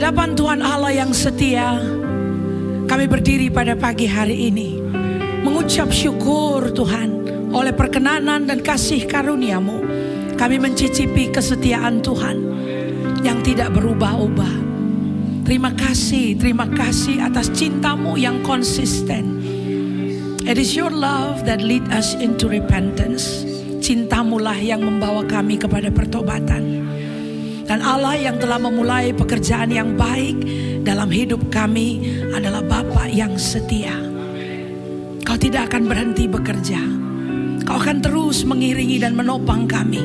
hadapan Tuhan Allah yang setia, kami berdiri pada pagi hari ini mengucap syukur Tuhan oleh perkenanan dan kasih karunia-Mu. Kami mencicipi kesetiaan Tuhan yang tidak berubah-ubah. Terima kasih atas cinta-Mu yang konsisten. It is your love that lead us into repentance. Cinta-Mu lah yang membawa kami kepada pertobatan. Dan Allah yang telah memulai pekerjaan yang baik dalam hidup kami adalah Bapa yang setia. Kau tidak akan berhenti bekerja. Kau akan terus mengiringi dan menopang kami,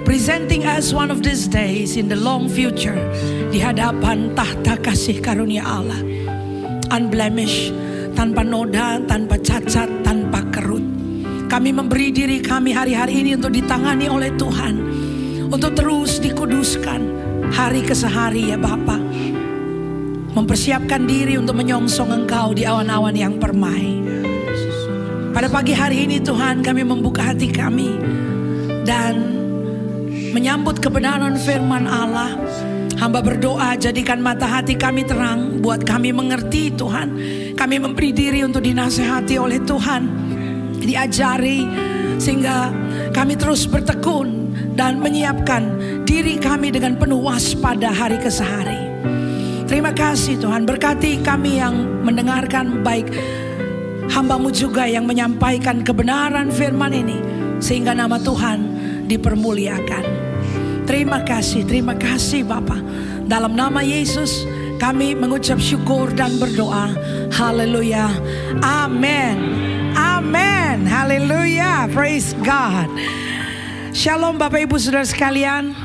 presenting us one of these days in the long future di hadapan tahta kasih karunia Allah, unblemished, tanpa noda, tanpa cacat, tanpa kerut. Kami memberi diri kami hari-hari ini untuk ditangani oleh Tuhan, untuk terus dikuduskan hari ke sehari ya Bapa. Mempersiapkan diri untuk menyongsong Engkau di awan-awan yang permai. Pada pagi hari ini Tuhan, kami membuka hati kami dan menyambut kebenaran firman Allah. Hamba berdoa, jadikan mata hati kami terang, buat kami mengerti Tuhan. Kami memberi diri untuk dinasehati oleh Tuhan, diajari, sehingga kami terus bertekun dan menyiapkan diri kami dengan penuh waspada hari ke sehari. Terima kasih Tuhan, berkati kami yang mendengarkan, baik hamba-Mu juga yang menyampaikan kebenaran firman ini, sehingga nama Tuhan dipermuliakan. Terima kasih Bapa. Dalam nama Yesus kami mengucap syukur dan berdoa. Haleluya. Amin. Amin. Haleluya. Praise God. Shalom Bapak Ibu Saudara sekalian.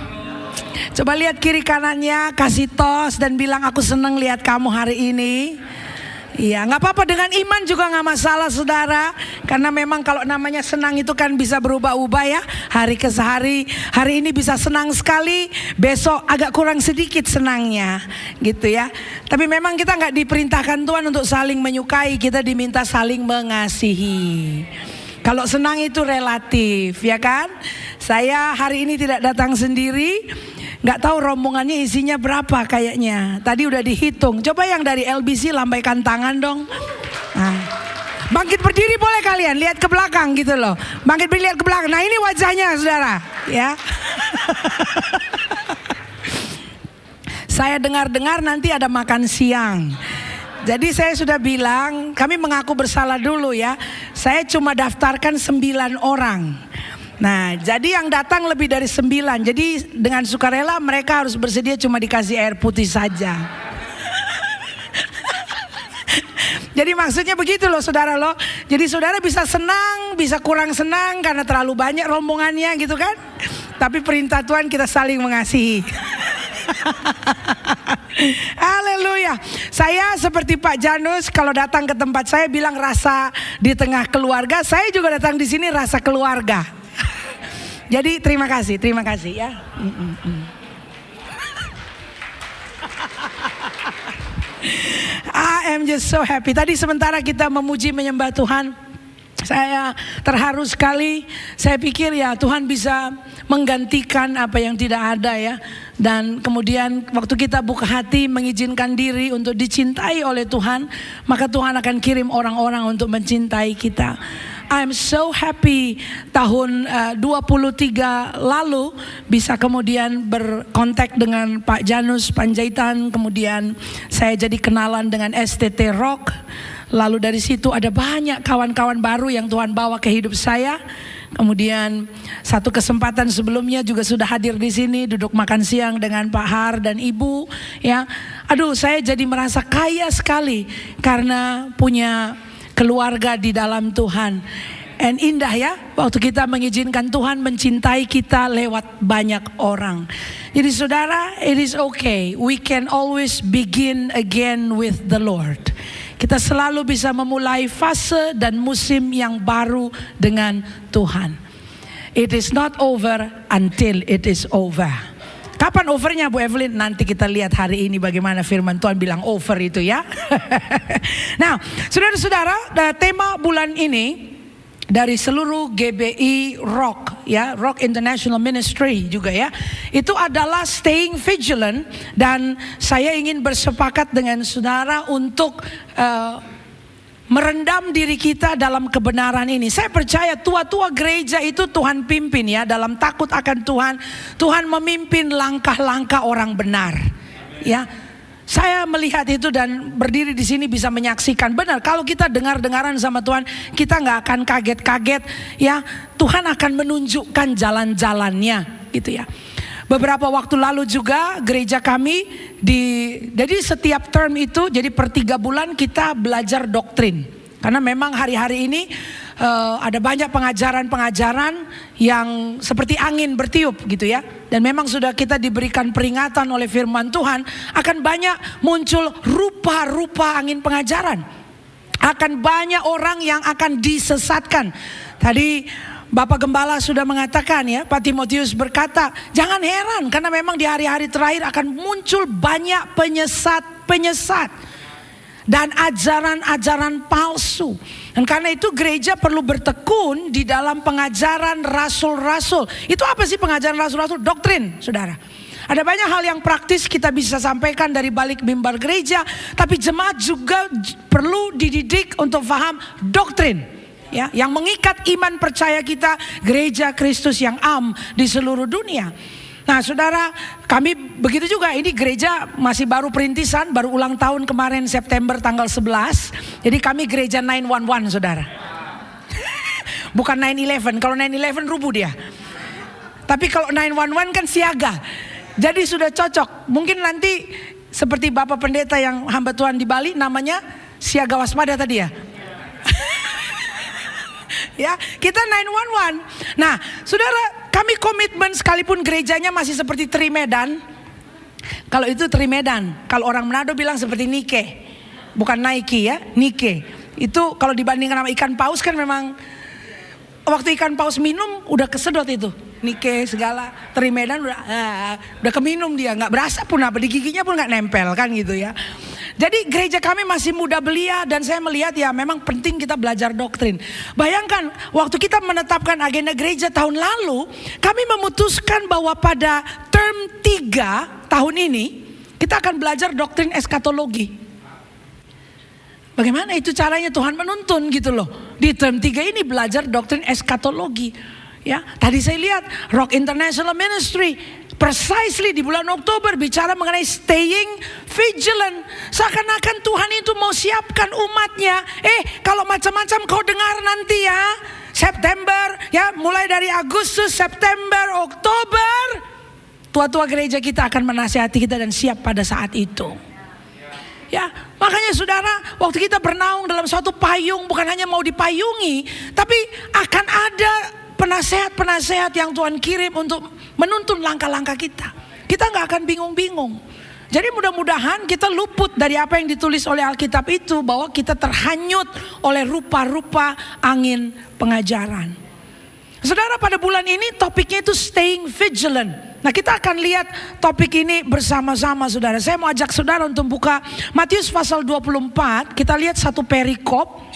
Coba lihat kiri kanannya, kasih tos dan bilang aku senang lihat kamu hari ini. Iya, nggak apa-apa, dengan iman juga nggak masalah saudara. Karena memang kalau namanya senang itu kan bisa berubah-ubah ya. Hari ke sehari, hari ini bisa senang sekali, besok agak kurang sedikit senangnya gitu ya. Tapi memang kita nggak diperintahkan Tuhan untuk saling menyukai, kita diminta saling mengasihi. Kalau senang itu relatif ya kan. Saya hari ini tidak datang sendiri. Gak tahu rombongannya isinya berapa kayaknya. Tadi udah dihitung. Coba yang dari LBC lambaikan tangan dong. Nah, bangkit berdiri boleh kalian. Lihat ke belakang gitu loh. Bangkit berdiri, lihat ke belakang. Nah ini wajahnya saudara ya. Saya dengar-dengar nanti ada makan siang. Jadi saya sudah bilang, kami mengaku bersalah dulu ya. Saya cuma daftarkan 9 orang. Nah, jadi yang datang lebih dari 9. Jadi dengan sukarela mereka harus bersedia cuma dikasih air putih saja. Jadi maksudnya begitu loh saudara loh. Jadi saudara bisa senang, bisa kurang senang karena terlalu banyak rombongannya gitu kan. Tapi perintah Tuhan kita saling mengasihi. Haleluya. Saya seperti Pak Janus, kalau datang ke tempat saya bilang rasa di tengah keluarga. Saya juga datang di sini rasa keluarga. Jadi terima kasih ya. I am just so happy. Tadi sementara kita memuji menyembah Tuhan, saya terharu sekali. Saya pikir ya Tuhan bisa menggantikan apa yang tidak ada ya. Dan kemudian waktu kita buka hati mengizinkan diri untuk dicintai oleh Tuhan, maka Tuhan akan kirim orang-orang untuk mencintai kita. I'm so happy tahun 23 lalu bisa kemudian berkontak dengan Pak Janus Panjaitan. Kemudian saya jadi kenalan dengan STT Rock. Lalu dari situ ada banyak kawan-kawan baru yang Tuhan bawa ke hidup saya. Kemudian satu kesempatan sebelumnya juga sudah hadir di sini, duduk makan siang dengan Pak Har dan Ibu ya. Aduh, saya jadi merasa kaya sekali karena punya keluarga di dalam Tuhan. And indah ya, waktu kita mengizinkan Tuhan mencintai kita lewat banyak orang. Jadi saudara, it is okay. We can always begin again with the Lord. Kita selalu bisa memulai fase dan musim yang baru dengan Tuhan. It is not over until it is over. Kapan overnya Bu Evelyn? Nanti kita lihat hari ini bagaimana firman Tuhan bilang over itu ya. Nah, saudara-saudara, tema bulan ini dari seluruh GBI Rock ya, Rock International Ministry juga ya. Itu adalah staying vigilant, dan saya ingin bersepakat dengan saudara untuk merendam diri kita dalam kebenaran ini. Saya percaya tua-tua gereja itu Tuhan pimpin ya, dalam takut akan Tuhan. Tuhan memimpin langkah-langkah orang benar ya. Saya melihat itu dan berdiri di sini bisa menyaksikan. Benar, kalau kita dengar-dengaran sama Tuhan, kita nggak akan kaget-kaget ya. Tuhan akan menunjukkan jalan-jalannya gitu ya. Beberapa waktu lalu juga gereja kami jadi setiap term itu, jadi per 3 bulan kita belajar doktrin. Karena memang hari-hari ini ada banyak pengajaran-pengajaran yang seperti angin bertiup gitu ya. Dan memang sudah kita diberikan peringatan oleh firman Tuhan, akan banyak muncul rupa-rupa angin pengajaran. Akan banyak orang yang akan disesatkan. Tadi Bapak Gembala sudah mengatakan ya, Pak Timotius berkata, jangan heran karena memang di hari-hari terakhir akan muncul banyak penyesat-penyesat dan ajaran-ajaran palsu. Dan karena itu gereja perlu bertekun di dalam pengajaran rasul-rasul. Itu apa sih pengajaran rasul-rasul? Doktrin, saudara. Ada banyak hal yang praktis kita bisa sampaikan dari balik mimbar gereja, tapi jemaat juga perlu dididik untuk paham doktrin ya, yang mengikat iman percaya kita, gereja Kristus yang di seluruh dunia. Nah saudara, kami begitu juga, ini gereja masih baru perintisan, baru ulang tahun kemarin September tanggal 11. Jadi kami gereja 911 saudara. Bukan 911, kalau 911 rubuh dia. Tapi kalau 911 kan siaga. Jadi sudah cocok. Mungkin nanti seperti Bapak Pendeta yang hamba Tuhan di Bali, namanya siaga waspada tadi ya. Ya, kita 911. Nah, saudara, kami komitmen sekalipun gerejanya masih seperti Trimedan. Kalau itu Trimedan, kalau orang Manado bilang seperti Nike, bukan Nike ya, Nike. Itu kalau dibandingkan sama ikan paus kan memang waktu ikan paus minum udah kesedot itu. Nike segala, Trimedan udah keminum dia, nggak berasa pun apa, di giginya pun nggak nempel kan gitu ya. Jadi gereja kami masih muda belia, dan saya melihat ya memang penting kita belajar doktrin. Bayangkan waktu kita menetapkan agenda gereja tahun lalu, kami memutuskan bahwa pada term 3 tahun ini kita akan belajar doktrin eskatologi. Bagaimana itu caranya Tuhan menuntun gitu loh. Di term 3 ini belajar doktrin eskatologi. Ya, tadi saya lihat Rock International Ministry precisely di bulan Oktober bicara mengenai staying vigilant. Seakan-akan Tuhan itu mau siapkan umatnya. Kalau macam-macam kau dengar nanti ya, September ya, mulai dari Agustus, September, Oktober, tua-tua gereja kita akan menasihati kita dan siap pada saat itu. Ya, makanya saudara, waktu kita bernaung dalam suatu payung, bukan hanya mau dipayungi, tapi akan ada penasehat-penasehat yang Tuhan kirim untuk menuntun langkah-langkah kita. Kita gak akan bingung-bingung. Jadi mudah-mudahan kita luput dari apa yang ditulis oleh Alkitab itu, bahwa kita terhanyut oleh rupa-rupa angin pengajaran. Saudara, pada bulan ini topiknya itu staying vigilant. Nah, kita akan lihat topik ini bersama-sama saudara. Saya mau ajak saudara untuk buka Matius pasal 24. Kita lihat satu perikop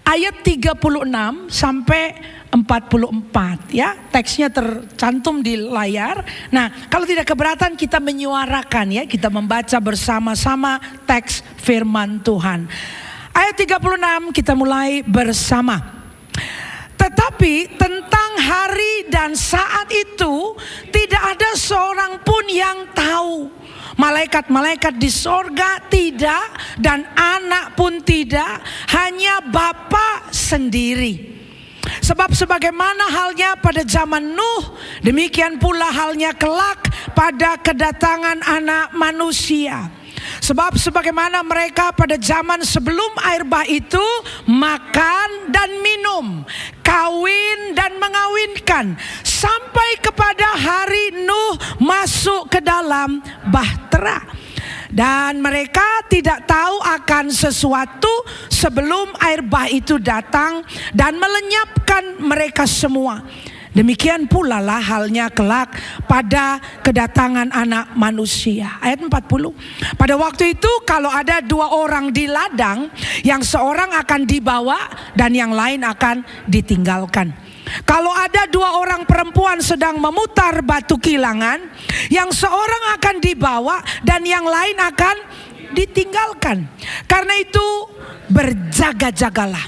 ayat 36 sampai 44 ya. Teksnya tercantum di layar. Nah, kalau tidak keberatan kita menyuarakan ya, kita membaca bersama-sama teks firman Tuhan. Ayat 36 kita mulai bersama. Tetapi tentang hari dan saat itu tidak ada seorang pun yang tahu. Malaikat-malaikat di sorga tidak, dan anak pun tidak, hanya Bapa sendiri. Sebab sebagaimana halnya pada zaman Nuh, demikian pula halnya kelak pada kedatangan Anak Manusia. Sebab sebagaimana mereka pada zaman sebelum air bah itu makan dan minum, kawin dan mengawinkan, sampai kepada hari Nuh masuk ke dalam bahtera. Dan mereka tidak tahu akan sesuatu sebelum air bah itu datang dan melenyapkan mereka semua. Demikian pula lah halnya kelak pada kedatangan Anak Manusia. Ayat 40. Pada waktu itu kalau ada 2 orang di ladang, yang seorang akan dibawa dan yang lain akan ditinggalkan. Kalau ada 2 orang perempuan sedang memutar batu kilangan, yang seorang akan dibawa dan yang lain akan ditinggalkan. Karena itu berjaga-jagalah,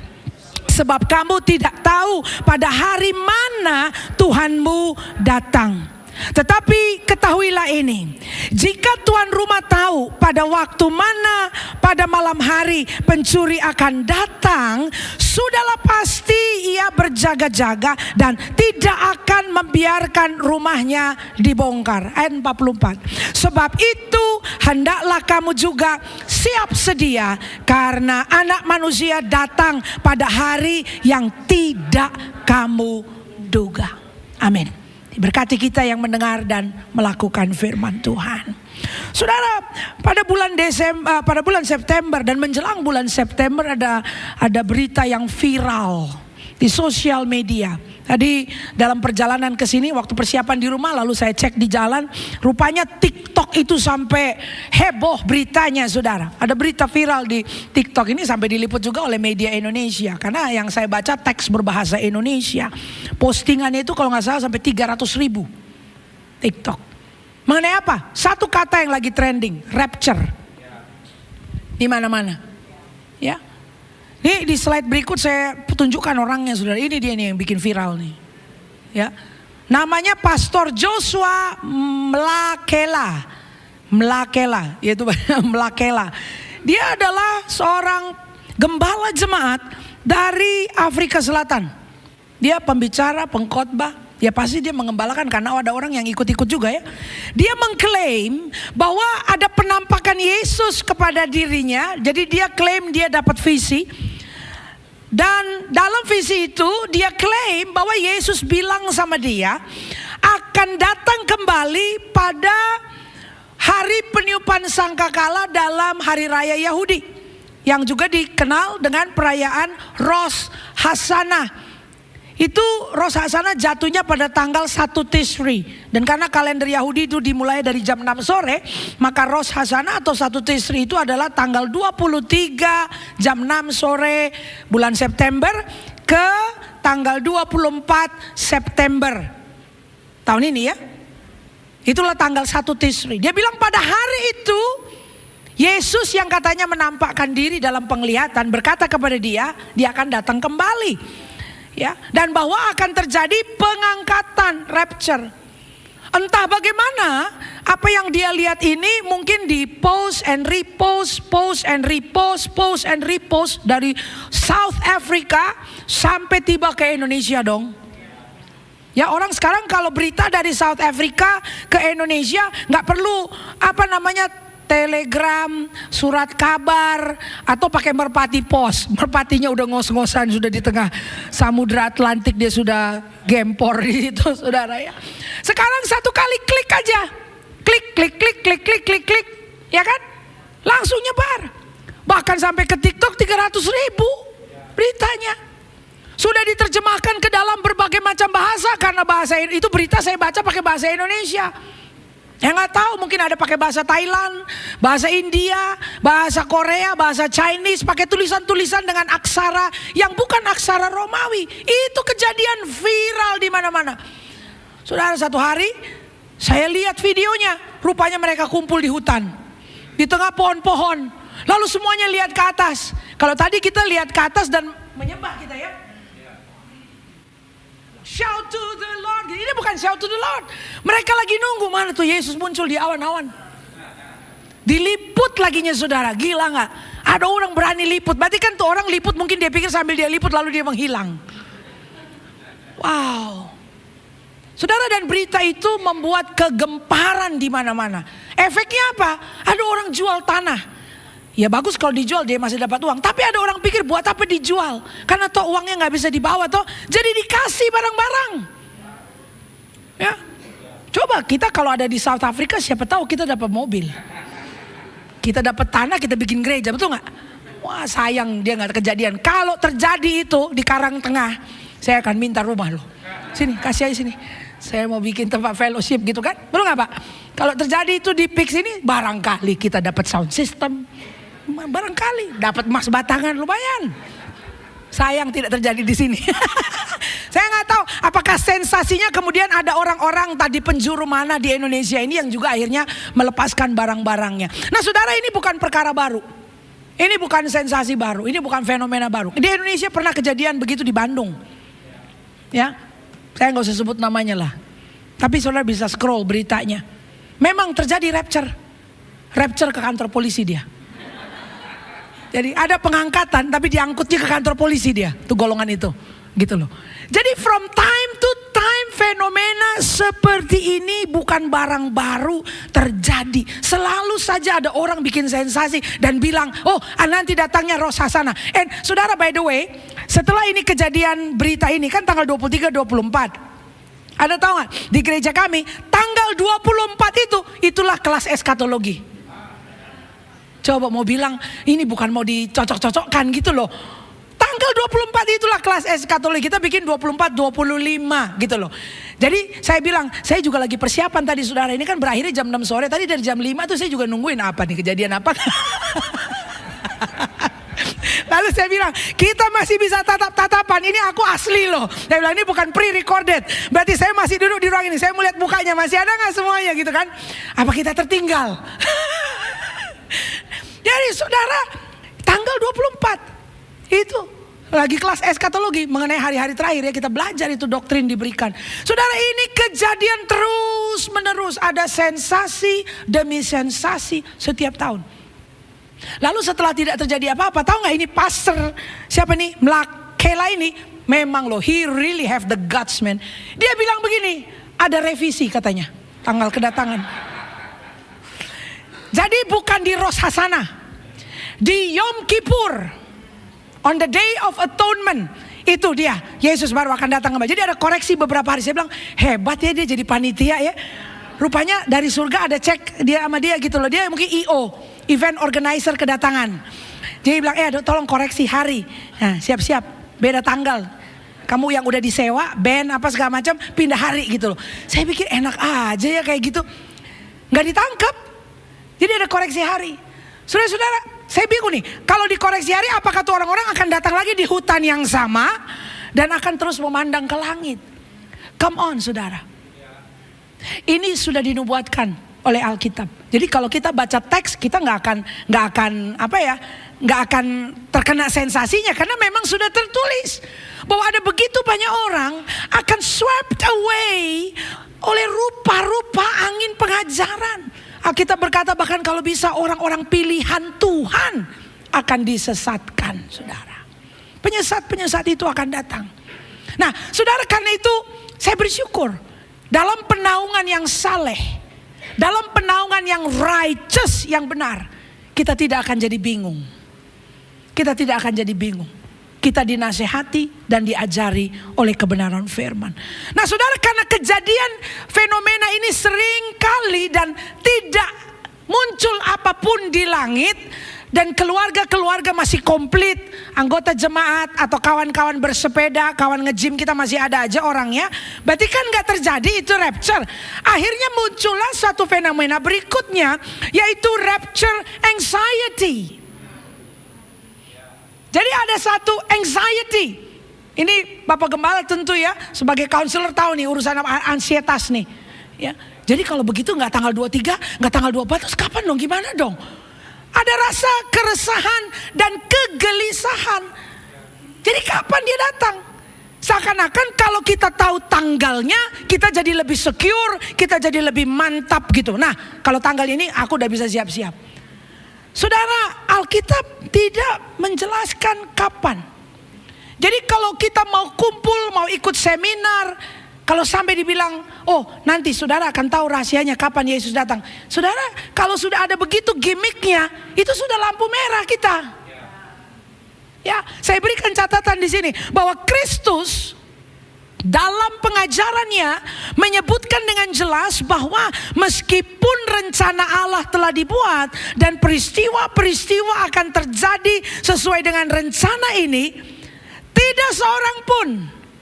sebab kamu tidak tahu pada hari mana Tuhanmu datang. Tetapi ketahuilah ini, jika tuan rumah tahu pada waktu mana pada malam hari pencuri akan datang, sudahlah pasti ia berjaga-jaga dan tidak akan membiarkan rumahnya dibongkar. Ayat 44. Sebab itu hendaklah kamu juga siap sedia, karena Anak Manusia datang pada hari yang tidak kamu duga. Amin. Berkati kita yang mendengar dan melakukan firman Tuhan. Saudara, pada bulan September dan menjelang bulan September ada berita yang viral di sosial media. Tadi dalam perjalanan ke sini waktu persiapan di rumah, lalu saya cek di jalan, rupanya TikTok itu sampai heboh beritanya, saudara. Ada berita viral di TikTok ini sampai diliput juga oleh media Indonesia, karena yang saya baca teks berbahasa Indonesia. Postingannya itu kalau nggak salah sampai 300.000 TikTok. Mengenai apa? Satu kata yang lagi trending, rapture. Di mana-mana. Ya. Ini di slide berikut saya tunjukkan orangnya, saudara. Ini dia nih yang bikin viral nih. Ya. Namanya Pastor Joshua Mlakela, yaitu Mlakela. Dia adalah seorang gembala jemaat dari Afrika Selatan. Dia pembicara, pengkhotbah. Ya pasti dia mengembalakan karena ada orang yang ikut-ikut juga ya. Dia mengklaim bahwa ada penampakan Yesus kepada dirinya. Jadi dia klaim dia dapat visi. Dan dalam visi itu dia klaim bahwa Yesus bilang sama dia akan datang kembali pada hari peniupan sangkakala dalam hari raya Yahudi, yang juga dikenal dengan perayaan Rosh Hashanah. Itu Rosh Hashanah jatuhnya pada tanggal 1 Tishri. Dan karena kalender Yahudi itu dimulai dari jam 6 sore, maka Rosh Hashanah atau 1 Tishri itu adalah tanggal 23 jam 6 sore bulan September ke tanggal 24 September tahun ini ya. Itulah tanggal 1 Tishri. Dia bilang pada hari itu Yesus yang katanya menampakkan diri dalam penglihatan berkata kepada dia akan datang kembali. Ya, dan bahwa akan terjadi pengangkatan, rapture. Entah bagaimana apa yang dia lihat ini mungkin di post and repost, post and repost, post and repost dari South Africa sampai tiba ke Indonesia dong. Ya, orang sekarang kalau berita dari South Africa ke Indonesia nggak perlu telegram, surat kabar, atau pakai merpati pos. Merpatinya udah ngos-ngosan, sudah di tengah samudra Atlantik, dia sudah gempor itu, saudara ya. Sekarang satu kali klik aja, klik, ya kan? Langsung nyebar. Bahkan sampai ke TikTok 300.000 beritanya. Sudah diterjemahkan ke dalam berbagai macam bahasa, karena bahasa itu berita saya baca pakai bahasa Indonesia. Yang nggak tahu mungkin ada pakai bahasa Thailand, bahasa India, bahasa Korea, bahasa Chinese, pakai tulisan-tulisan dengan aksara yang bukan aksara Romawi. Itu kejadian viral di mana-mana. Saudara, satu hari saya lihat videonya, rupanya mereka kumpul di hutan, di tengah pohon-pohon. Lalu semuanya lihat ke atas. Kalau tadi kita lihat ke atas dan menyembah kita ya. Shout to the Lord. Ini bukan shout to the Lord. Mereka lagi nunggu mana tuh Yesus muncul di awan-awan. Diliput laginya, saudara. Gila gak? Ada orang berani liput. Berarti kan tuh orang liput mungkin dia pikir sambil dia liput lalu dia menghilang. Wow. Saudara, dan berita itu membuat kegemparan di mana-mana. Efeknya apa? Ada orang jual tanah. Ya bagus kalau dijual dia masih dapat uang. Tapi ada orang pikir buat apa dijual? Karena toh uangnya gak bisa dibawa toh. Jadi dikasih barang-barang. Ya. Coba kita kalau ada di South Africa, siapa tahu kita dapat mobil. Kita dapat tanah, kita bikin gereja, betul gak? Wah sayang dia gak kejadian. Kalau terjadi itu di Karang Tengah, saya akan minta rumah loh. Sini, kasih aja sini. Saya mau bikin tempat fellowship gitu kan. Betul gak Pak? Kalau terjadi itu di PIX ini, barangkali kita dapat sound system. Barangkali dapat emas batangan lumayan. Sayang tidak terjadi di sini. Saya nggak tahu apakah sensasinya kemudian ada orang-orang tadi penjuru mana di Indonesia ini yang juga akhirnya melepaskan barang-barangnya. Nah saudara, ini bukan perkara baru. Ini bukan sensasi baru. Ini bukan fenomena baru. Di Indonesia pernah kejadian begitu di Bandung. Ya, saya nggak usah sebut namanya lah. Tapi saudara bisa scroll beritanya. Memang terjadi rapture. Rapture ke kantor polisi dia. Jadi ada pengangkatan tapi diangkutnya ke kantor polisi dia. Tuh golongan itu. Gitu loh. Jadi from time to time fenomena seperti ini bukan barang baru terjadi. Selalu saja ada orang bikin sensasi dan bilang, oh nanti datangnya Rosh Hashanah. And saudara, by the way, setelah ini kejadian berita ini kan tanggal 23-24. Ada tahu gak? Di gereja kami tanggal 24 itulah kelas eskatologi. Coba mau bilang ini bukan mau dicocok-cocokkan gitu loh. Tanggal 24 itulah kelas eskatologi. Kita bikin 24-25 gitu loh. Jadi saya bilang, saya juga lagi persiapan tadi saudara. Ini kan berakhirnya jam 6 sore. Tadi dari jam 5 tuh saya juga nungguin apa nih, kejadian apa. Lalu saya bilang, kita masih bisa tatap-tatapan. Ini aku asli loh. Saya bilang ini bukan pre-recorded. Berarti saya masih duduk di ruang ini. Saya mau lihat mukanya, masih ada gak semuanya gitu kan. Apa kita tertinggal? Jadi saudara, tanggal 24 itu lagi kelas eskatologi mengenai hari-hari terakhir ya, kita belajar itu doktrin diberikan. Saudara, ini kejadian terus menerus, ada sensasi demi sensasi setiap tahun. Lalu setelah tidak terjadi apa-apa, tahu nggak ini pastor siapa nih, Mlakela ini, memang loh, he really have the guts man. Dia bilang begini, ada revisi katanya tanggal kedatangan. Jadi bukan di Rosh Hashanah, di Yom Kippur, on the Day of Atonement, itu dia Yesus baru akan datang kembali. Jadi ada koreksi beberapa hari. Saya bilang hebat ya dia jadi panitia ya. Rupanya dari surga ada cek dia sama dia gitu loh. Dia mungkin EO, event organizer kedatangan. Jadi bilang tolong koreksi hari. Nah, siap-siap beda tanggal. Kamu yang udah disewa band apa segala macam pindah hari gitu loh. Saya pikir enak aja ya kayak gitu. Nggak ditangkap. Jadi ada koreksi hari. Saudara-saudara, saya bingung nih. Kalau dikoreksi hari, apakah tuh orang-orang akan datang lagi di hutan yang sama dan akan terus memandang ke langit? Come on, saudara. Ini sudah dinubuatkan oleh Alkitab. Jadi kalau kita baca teks, kita nggak akan terkena sensasinya karena memang sudah tertulis bahwa ada begitu banyak orang akan swept away oleh rupa-rupa angin pengajaran. Alkitab berkata bahkan kalau bisa orang-orang pilihan Tuhan akan disesatkan, saudara. Penyesat-penyesat itu akan datang. Nah, saudara, karena itu saya bersyukur dalam penaungan yang saleh, dalam penaungan yang righteous, yang benar, kita tidak akan jadi bingung. Kita tidak akan jadi bingung. Kita dinasehati dan diajari oleh kebenaran firman. Nah saudara, karena kejadian fenomena ini sering kali dan tidak muncul apapun di langit, dan keluarga-keluarga masih komplit, anggota jemaat atau kawan-kawan bersepeda, kawan nge-gym kita masih ada aja orangnya, berarti kan gak terjadi itu rapture. Akhirnya muncullah satu fenomena berikutnya, yaitu rapture anxiety. Jadi ada satu anxiety. Ini Bapak Gembala tentu ya sebagai counselor tahu nih urusan ansietas nih ya. Jadi kalau begitu gak tanggal 23, gak tanggal 24, terus kapan dong, gimana dong? Ada rasa keresahan dan kegelisahan. Jadi kapan dia datang? Seakan-akan kalau kita tahu tanggalnya, kita jadi lebih secure, kita jadi lebih mantap gitu. Nah, kalau tanggal ini aku udah bisa siap-siap. Saudara, Alkitab tidak menjelaskan kapan. Jadi kalau kita mau kumpul, mau ikut seminar, kalau sampai dibilang, oh nanti saudara akan tahu rahasianya kapan Yesus datang. Saudara, kalau sudah ada begitu gimmicknya, itu sudah lampu merah kita. Ya, saya berikan catatan di sini bahwa Kristus dalam pengajarannya menyebutkan dengan jelas bahwa meskipun rencana Allah telah dibuat dan peristiwa-peristiwa akan terjadi sesuai dengan rencana ini, tidak seorang pun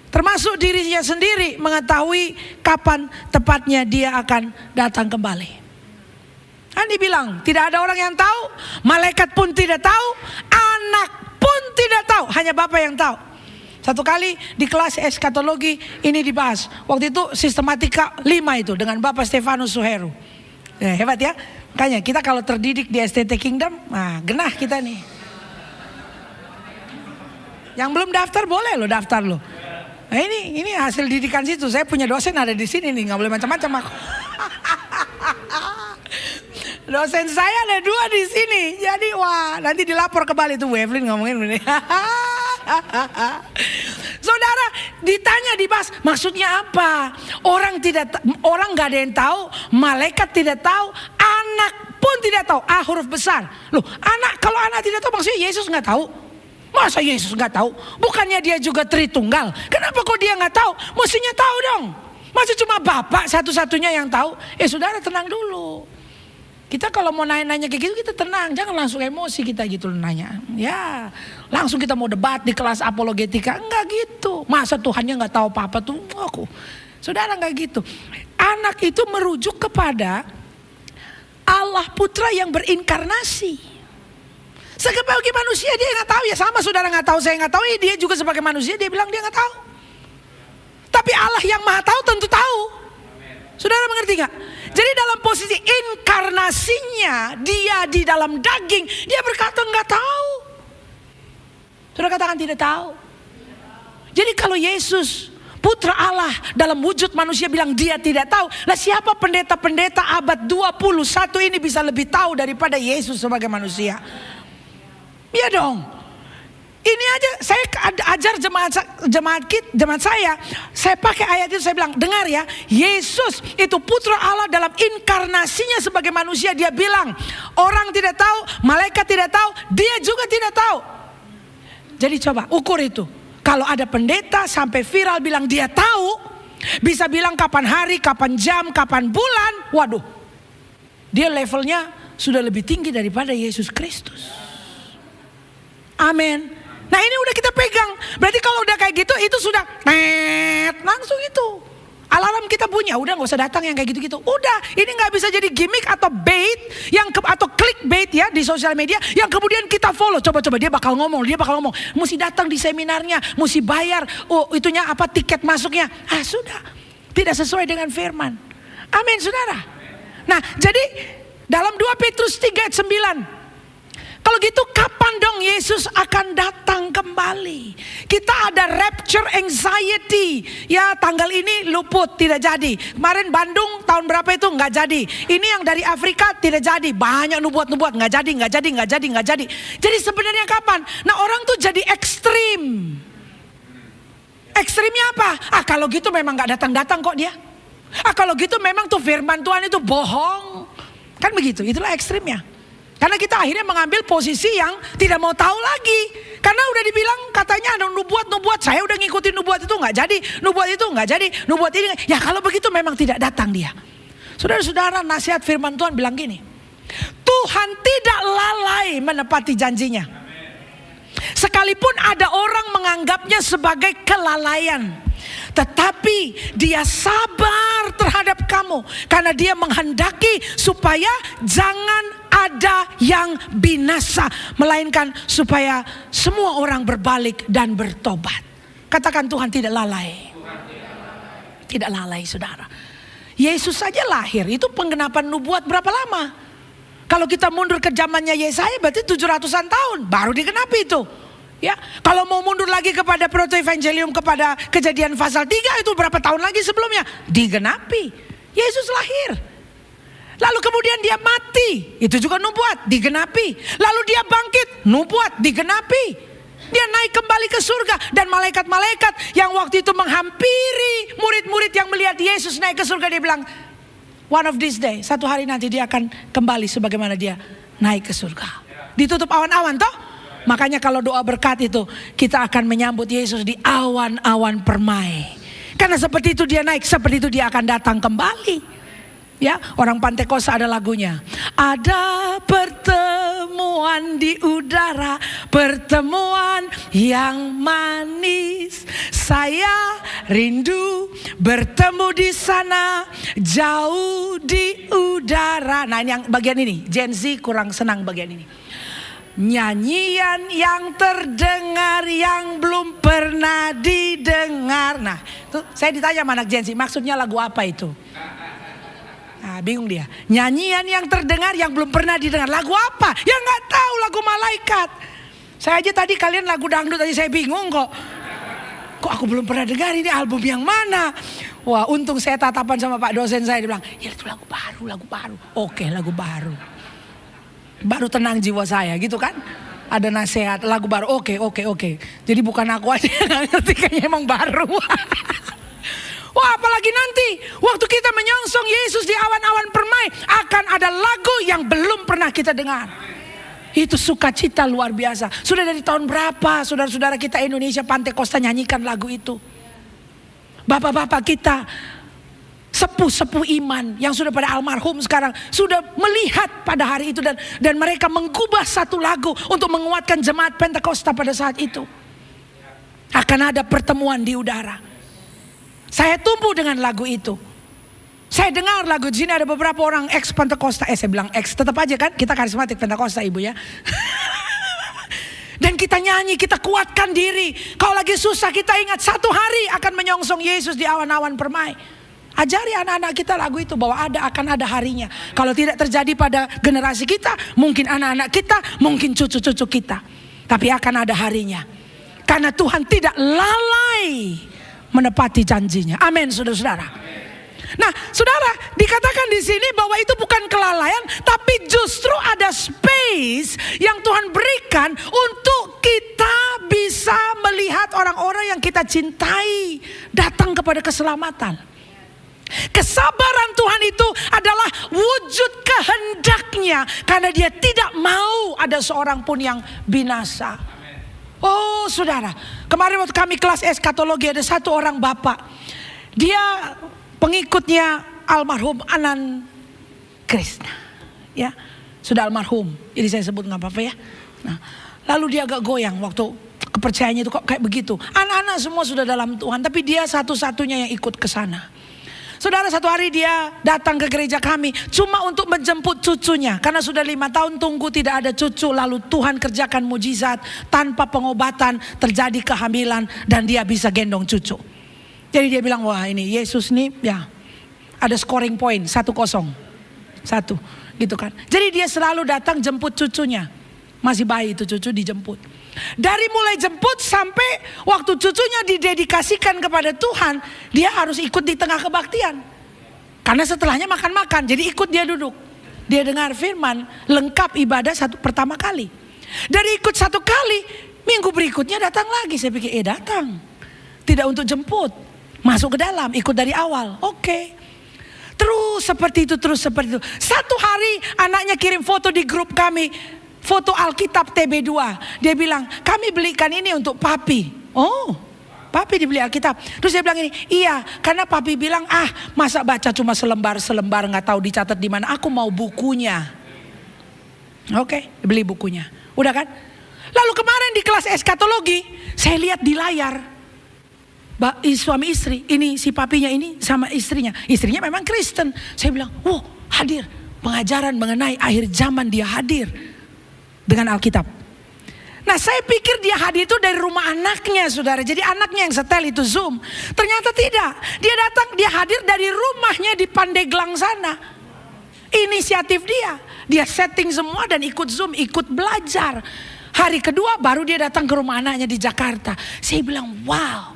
termasuk dirinya sendiri mengetahui kapan tepatnya dia akan datang kembali. Kan dibilang tidak ada orang yang tahu, malaikat pun tidak tahu, anak pun tidak tahu, hanya Bapa yang tahu. Satu kali di kelas eskatologi ini dibahas. Waktu itu sistematika 5 itu dengan Bapak Stefanus Suheru. Hebat ya. Makanya kita kalau terdidik di STT Kingdom, nah genah kita nih. Yang belum daftar boleh lo daftar lo. Nah ini hasil didikan situ. Saya punya dosen ada di sini nih, nggak boleh macam-macam aku. Dosen saya ada 2 di sini. Jadi wah nanti dilapor ke Bali tuh Evelyn ngomongin begini. Saudara ditanya dibahas maksudnya apa? Orang nggak ada yang tahu, malaikat tidak tahu, anak pun tidak tahu. Huruf besar. Loh, kalau anak tidak tahu maksudnya Yesus nggak tahu? Masa Yesus nggak tahu? Bukannya dia juga Tritunggal? Kenapa kok dia nggak tahu? Mestinya tahu dong. Masa cuma Bapak satu-satunya yang tahu? Saudara tenang dulu. Kita kalau mau nanya-nanya kayak gitu kita tenang, jangan langsung emosi kita gitu nanya. Ya, langsung kita mau debat di kelas apologetika, enggak gitu. Masa Tuhannya nggak tahu apa-apa tuh? Aku, saudara nggak gitu. Anak itu merujuk kepada Allah Putra yang berinkarnasi. Sebagai manusia dia nggak tahu ya sama saudara nggak tahu, saya nggak tahu. Dia juga sebagai manusia dia bilang dia nggak tahu. Tapi Allah yang Maha Tahu tentu tahu. Saudara mengerti gak? Jadi dalam posisi inkarnasinya, dia di dalam daging, dia berkata nggak tahu. Saudara katakan tidak tahu. Jadi kalau Yesus Putra Allah dalam wujud manusia bilang dia tidak tahu, lah siapa pendeta-pendeta abad 21 ini bisa lebih tahu daripada Yesus sebagai manusia? Iya dong. Ini aja saya ajar jemaat saya pakai ayat itu, saya bilang dengar ya, Yesus itu Putra Allah dalam inkarnasinya sebagai manusia. Dia bilang orang tidak tahu, malaikat tidak tahu, dia juga tidak tahu. Jadi coba ukur itu. Kalau ada pendeta sampai viral bilang dia tahu, bisa bilang kapan hari, kapan jam, kapan bulan, waduh, dia levelnya sudah lebih tinggi daripada Yesus Kristus. Amin. Nah ini udah kita pegang. Berarti kalau udah kayak gitu itu sudah langsung itu alarm kita bunyi. Udah nggak usah datang yang kayak gitu-gitu. Udah, ini nggak bisa jadi gimmick atau bait atau clickbait ya di sosial media yang kemudian kita follow. Coba-coba dia bakal ngomong. Mesti datang di seminarnya, mesti bayar. Itunya apa tiket masuknya? Sudah, tidak sesuai dengan firman. Amin, saudara. Nah, jadi dalam 2 Petrus 3 ayat 9. Kalau gitu kapan dong Yesus akan datang kembali? Kita ada rapture anxiety. Ya tanggal ini luput, tidak jadi. Kemarin Bandung tahun berapa itu nggak jadi. Ini yang dari Afrika tidak jadi. Banyak nubuat-nubuat nggak jadi. Jadi sebenarnya kapan? Nah orang tuh jadi ekstrim. Ekstrimnya apa? Kalau gitu memang nggak datang-datang kok dia. Kalau gitu memang tuh firman Tuhan itu bohong. Kan begitu, itulah ekstrimnya. Karena kita akhirnya mengambil posisi yang tidak mau tahu lagi. Karena udah dibilang katanya ada nubuat, saya udah ngikutin nubuat itu nggak jadi, nubuat itu nggak jadi, nubuat ini. Ya kalau begitu memang tidak datang dia. Saudara-saudara, nasihat firman Tuhan bilang gini. Tuhan tidak lalai menepati janjinya. Sekalipun ada orang menganggapnya sebagai kelalaian, tetapi dia sabar terhadap kamu karena dia menghendaki supaya jangan ada yang binasa, melainkan supaya semua orang berbalik dan bertobat. Katakan Tuhan tidak lalai. Tidak lalai, saudara. Yesus saja lahir, itu penggenapan nubuat berapa lama? Kalau kita mundur ke zamannya Yesaya berarti 700-an tahun baru digenapi itu. Ya, kalau mau mundur lagi kepada proto-evangelium, kepada Kejadian pasal 3 itu berapa tahun lagi sebelumnya? Digenapi. Yesus lahir. Lalu kemudian dia mati, itu juga nubuat, digenapi. Lalu dia bangkit, nubuat, digenapi. Dia naik kembali ke surga. Dan malaikat-malaikat yang waktu itu menghampiri murid-murid yang melihat Yesus naik ke surga, dia bilang, one of these days, satu hari nanti dia akan kembali sebagaimana dia naik ke surga. Ditutup awan-awan toh? Makanya kalau doa berkat itu, kita akan menyambut Yesus di awan-awan permai. Karena seperti itu dia naik, seperti itu dia akan datang kembali. Ya, orang Pantekosta ada lagunya. Ada pertemuan di udara, pertemuan yang manis. Saya rindu bertemu di sana, jauh di udara. Nah, ini yang bagian ini, Gen Z kurang senang bagian ini. Nyanyian yang terdengar yang belum pernah didengar. Nah, tuh saya ditanya sama anak Gen Z, maksudnya lagu apa itu? Nah, bingung dia. Nyanyian yang terdengar yang belum pernah didengar. Lagu apa? Ya nggak tahu, lagu malaikat. Saya aja tadi kalian lagu dangdut tadi saya bingung kok. Kok aku belum pernah dengar ini album yang mana? Wah, untung saya tatapan sama Pak dosen saya, dia bilang, ya itu lagu baru, lagu baru. Oke, lagu baru. Baru tenang jiwa saya gitu kan. Ada nasihat, lagu baru, oke. Jadi bukan aku aja yang ngerti, kayaknya emang baru. Wah, apalagi nanti waktu kita menyongsong Yesus di awan-awan permai, akan ada lagu yang belum pernah kita dengar. Itu sukacita luar biasa. Sudah dari tahun berapa saudara-saudara kita Indonesia Pantekosta nyanyikan lagu itu. Bapak-bapak kita, sepuh-sepuh iman yang sudah pada almarhum sekarang, sudah melihat pada hari itu dan mereka mengubah satu lagu untuk menguatkan jemaat Pentakosta pada saat itu. Akan ada pertemuan di udara. Saya tumbuh dengan lagu itu. Saya dengar lagu di sini ada beberapa orang ex Pentakosta. Saya bilang ex, tetap aja kan kita karismatik Pentakosta ibu ya. Dan kita nyanyi, kita kuatkan diri. Kalau lagi susah kita ingat satu hari akan menyongsong Yesus di awan-awan permai. Ajari anak-anak kita lagu itu bahwa akan ada harinya. Kalau tidak terjadi pada generasi kita, mungkin anak-anak kita, mungkin cucu-cucu kita. Tapi akan ada harinya. Karena Tuhan tidak lalai menepati janjinya. Amin, saudara-saudara. Nah, saudara, dikatakan di sini bahwa itu bukan kelalaian, tapi justru ada space yang Tuhan berikan untuk kita bisa melihat orang-orang yang kita cintai datang kepada keselamatan. Kesabaran Tuhan itu adalah wujud kehendaknya, karena Dia tidak mau ada seorang pun yang binasa. Oh saudara, kemarin waktu kami kelas eskatologi ada satu orang bapak. Dia pengikutnya almarhum Anan Krishna, ya sudah almarhum. Jadi saya sebut nggak apa-apa ya. Nah, lalu dia agak goyang waktu kepercayaannya itu kok kayak begitu. Anak-anak semua sudah dalam Tuhan, tapi dia satu-satunya yang ikut ke sana. Saudara, satu hari dia datang ke gereja kami cuma untuk menjemput cucunya. Karena sudah 5 tahun tunggu tidak ada cucu. Lalu Tuhan kerjakan mujizat, tanpa pengobatan terjadi kehamilan dan dia bisa gendong cucu. Jadi dia bilang, wah ini Yesus nih ya ada scoring point 1-0. 1 gitu kan. Jadi dia selalu datang jemput cucunya. Masih bayi itu cucu dijemput. Dari mulai jemput sampai waktu cucunya didedikasikan kepada Tuhan, dia harus ikut di tengah kebaktian. Karena setelahnya makan-makan, jadi ikut dia duduk. Dia dengar firman, lengkap ibadah pertama kali. Dari ikut 1 kali, minggu berikutnya datang lagi. Saya pikir datang. Tidak untuk jemput, masuk ke dalam, ikut dari awal. Oke. Terus seperti itu, Satu hari anaknya kirim foto di grup kami, foto Alkitab TB2. Dia bilang, kami belikan ini untuk papi. Oh, papi dibeli Alkitab. Terus dia bilang ini, iya, karena papi bilang, masa baca cuma selembar nggak tahu dicatat di mana. Aku mau bukunya. Oke, beli bukunya. Udah kan? Lalu kemarin di kelas eskatologi, saya lihat di layar, suami istri, ini si papinya ini sama istrinya. Istrinya memang Kristen. Saya bilang, hadir pengajaran mengenai akhir zaman, dia hadir dengan Alkitab. Nah, saya pikir dia hadir itu dari rumah anaknya, saudara. Jadi anaknya yang setel itu Zoom. Ternyata tidak. Dia hadir dari rumahnya di Pandeglang sana. Inisiatif dia. Dia setting semua dan ikut Zoom, ikut belajar. Hari kedua baru dia datang ke rumah anaknya di Jakarta. Saya bilang, wow.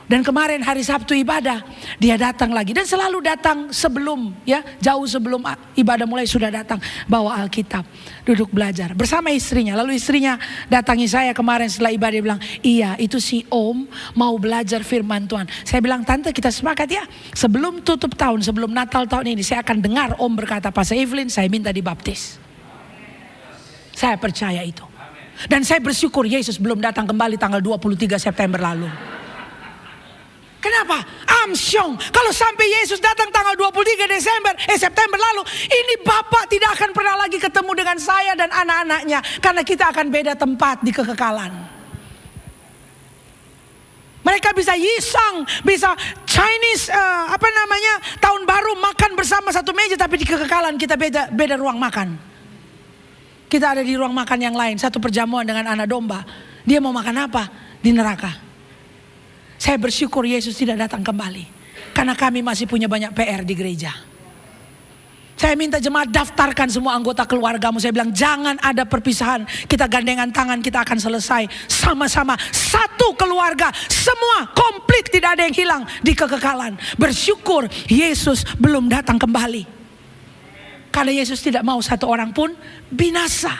Dan kemarin hari Sabtu ibadah, dia datang lagi. Dan selalu datang sebelum, jauh sebelum ibadah mulai sudah datang. Bawa Alkitab, duduk belajar bersama istrinya. Lalu istrinya datangi saya kemarin setelah ibadah, dia bilang, iya itu si Om mau belajar firman Tuhan. Saya bilang, tante kita sepakat ya, sebelum tutup tahun, sebelum Natal tahun ini, saya akan dengar Om berkata, Pastor Evelyn saya minta dibaptis. Saya percaya itu. Dan saya bersyukur Yesus belum datang kembali tanggal 23 September lalu. Kenapa? Amsyong. Kalau sampai Yesus datang tanggal 23 September lalu, ini Bapak tidak akan pernah lagi ketemu dengan saya dan anak-anaknya. Karena kita akan beda tempat di kekekalan. Mereka bisa Yisang, bisa Chinese tahun baru makan bersama satu meja, tapi di kekekalan kita beda ruang makan. Kita ada di ruang makan yang lain, satu perjamuan dengan anak domba. Dia mau makan apa? Di neraka. Saya bersyukur Yesus tidak datang kembali, karena kami masih punya banyak PR di gereja. Saya minta jemaat daftarkan semua anggota keluargamu. Saya bilang jangan ada perpisahan. Kita gandengan tangan, kita akan selesai sama-sama. Satu keluarga, semua komplit, tidak ada yang hilang di kekekalan. Bersyukur Yesus belum datang kembali, karena Yesus tidak mau satu orang pun binasa.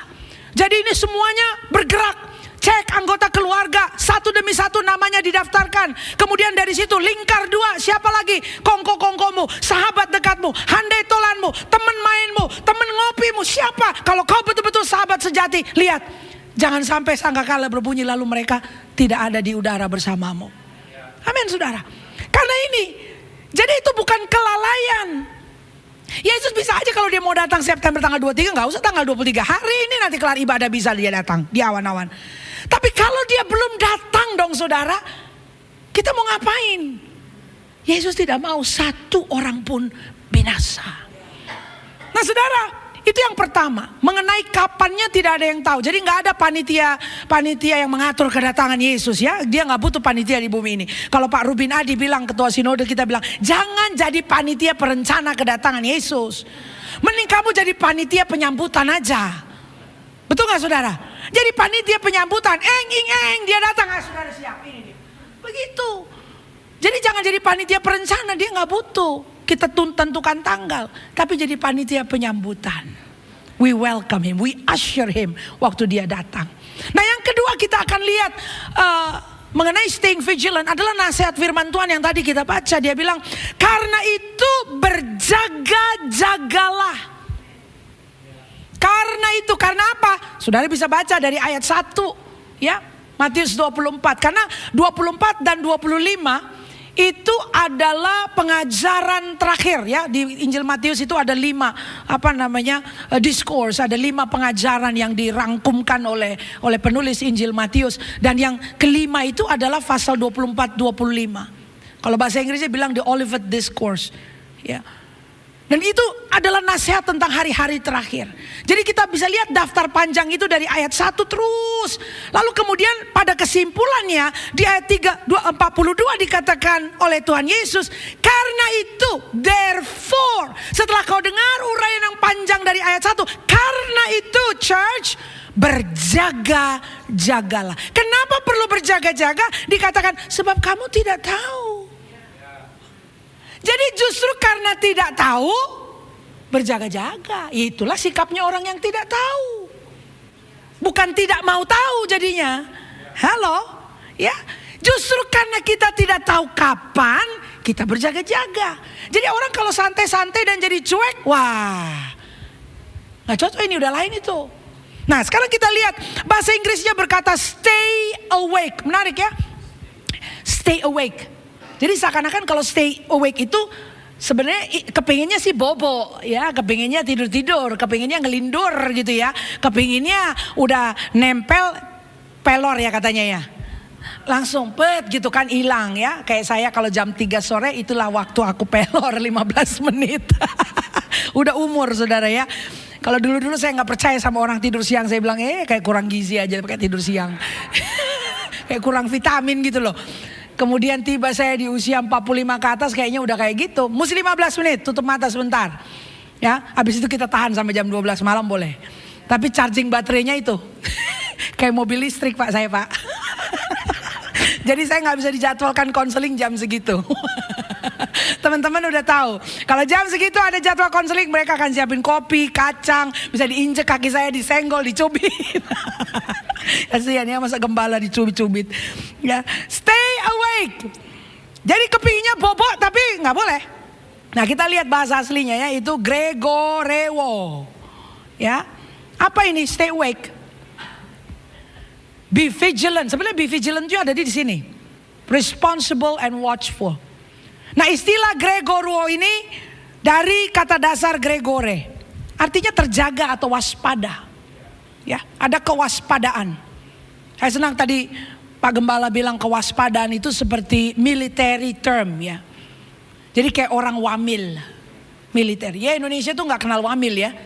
Jadi ini semuanya bergerak. Cek anggota keluarga, satu demi satu namanya didaftarkan. Kemudian dari situ lingkar dua, siapa lagi? Kongko-kongkomu, sahabat dekatmu, handai tolanmu, teman mainmu, teman ngopimu, siapa? Kalau kau betul-betul sahabat sejati, lihat. Jangan sampai sangkakala berbunyi lalu mereka tidak ada di udara bersamamu. Amin saudara. Karena ini, jadi itu bukan kelalaian. Yesus bisa aja kalau dia mau datang September tanggal 23, gak usah tanggal 23. Hari ini nanti kelar ibadah bisa dia datang di awan-awan. Tapi kalau dia belum datang dong saudara, kita mau ngapain? Yesus tidak mau satu orang pun binasa. Nah saudara, itu yang pertama. Mengenai kapannya tidak ada yang tahu. Jadi gak ada panitia yang mengatur kedatangan Yesus ya. Dia gak butuh panitia di bumi ini. Kalau Pak Rubin Adi bilang, ketua sinode kita bilang, jangan jadi panitia perencana kedatangan Yesus. Mending kamu jadi panitia penyambutan aja. Betul gak saudara? Jadi panitia penyambutan, dia datang, saudara siap, ini dia. Begitu. Jadi jangan jadi panitia perencana, dia gak butuh kita tentukan tanggal, tapi jadi panitia penyambutan. We welcome him, we usher him waktu dia datang. Nah yang kedua kita akan lihat mengenai staying vigilant adalah nasihat firman Tuhan yang tadi kita baca. Dia bilang, karena itu berjaga-jagalah. Karena apa? Saudara bisa baca dari ayat 1 ya, Matius 24. Karena 24 dan 25 itu adalah pengajaran terakhir ya. Di Injil Matius itu ada 5 discourse, ada 5 pengajaran yang dirangkumkan oleh penulis Injil Matius. Dan yang kelima itu adalah pasal 24-25. Kalau bahasa Inggrisnya bilang the Olivet Discourse ya. Dan itu adalah nasihat tentang hari-hari terakhir. Jadi kita bisa lihat daftar panjang itu dari ayat 1 terus. Lalu kemudian pada kesimpulannya di ayat 42 dikatakan oleh Tuhan Yesus, karena itu, therefore, setelah kau dengar uraian yang panjang dari ayat 1, karena itu church, berjaga-jagalah. Kenapa perlu berjaga-jaga? Dikatakan sebab kamu tidak tahu. Jadi justru karena tidak tahu, berjaga-jaga. Itulah sikapnya orang yang tidak tahu. Bukan tidak mau tahu jadinya. Halo? Ya. Justru karena kita tidak tahu kapan, kita berjaga-jaga. Jadi orang kalau santai-santai dan jadi cuek, wah, gak cocok, ini udah lain itu. Nah sekarang kita lihat bahasa Inggrisnya berkata stay awake. Menarik ya. Stay awake. Jadi seakan-akan kalau stay awake itu sebenarnya kepinginnya sih bobo ya, kepinginnya tidur-tidur, kepinginnya ngelindur gitu ya, kepinginnya udah nempel pelor ya katanya ya, langsung pet gitu kan hilang ya. Kayak saya kalau jam 3 sore itulah waktu aku pelor 15 menit. Udah umur saudara ya. Kalau dulu-dulu saya nggak percaya sama orang tidur siang, saya bilang kayak kurang gizi aja pakai tidur siang. Kayak kurang vitamin gitu loh. Kemudian tiba saya di usia 45 ke atas kayaknya udah kayak gitu. Mesti 15 menit, tutup mata sebentar. Ya, habis itu kita tahan sampai jam 12 malam boleh. Tapi charging baterainya itu kayak mobil listrik Pak saya Pak. Jadi saya nggak bisa dijadwalkan konseling jam segitu. Teman-teman udah tahu. Kalau jam segitu ada jadwal konseling, mereka akan siapin kopi, kacang, bisa diinjek kaki saya, disenggol, dicubit. Kasihan ya masa gembala dicubit-cubit. Ya, stay awake. Jadi kepinginnya bobok tapi nggak boleh. Nah kita lihat bahasa aslinya ya, itu Gregorewo. Ya, apa ini stay awake? Be vigilant. Sebenarnya be vigilant itu ada di sini. Responsible and watchful. Nah istilah Gregorewo ini dari kata dasar Gregore, artinya terjaga atau waspada. Ya, ada kewaspadaan. Saya senang tadi Pak Gembala bilang kewaspadaan itu seperti military term ya. Jadi kayak orang wamil, militer. Ya Indonesia tuh nggak kenal wamil ya.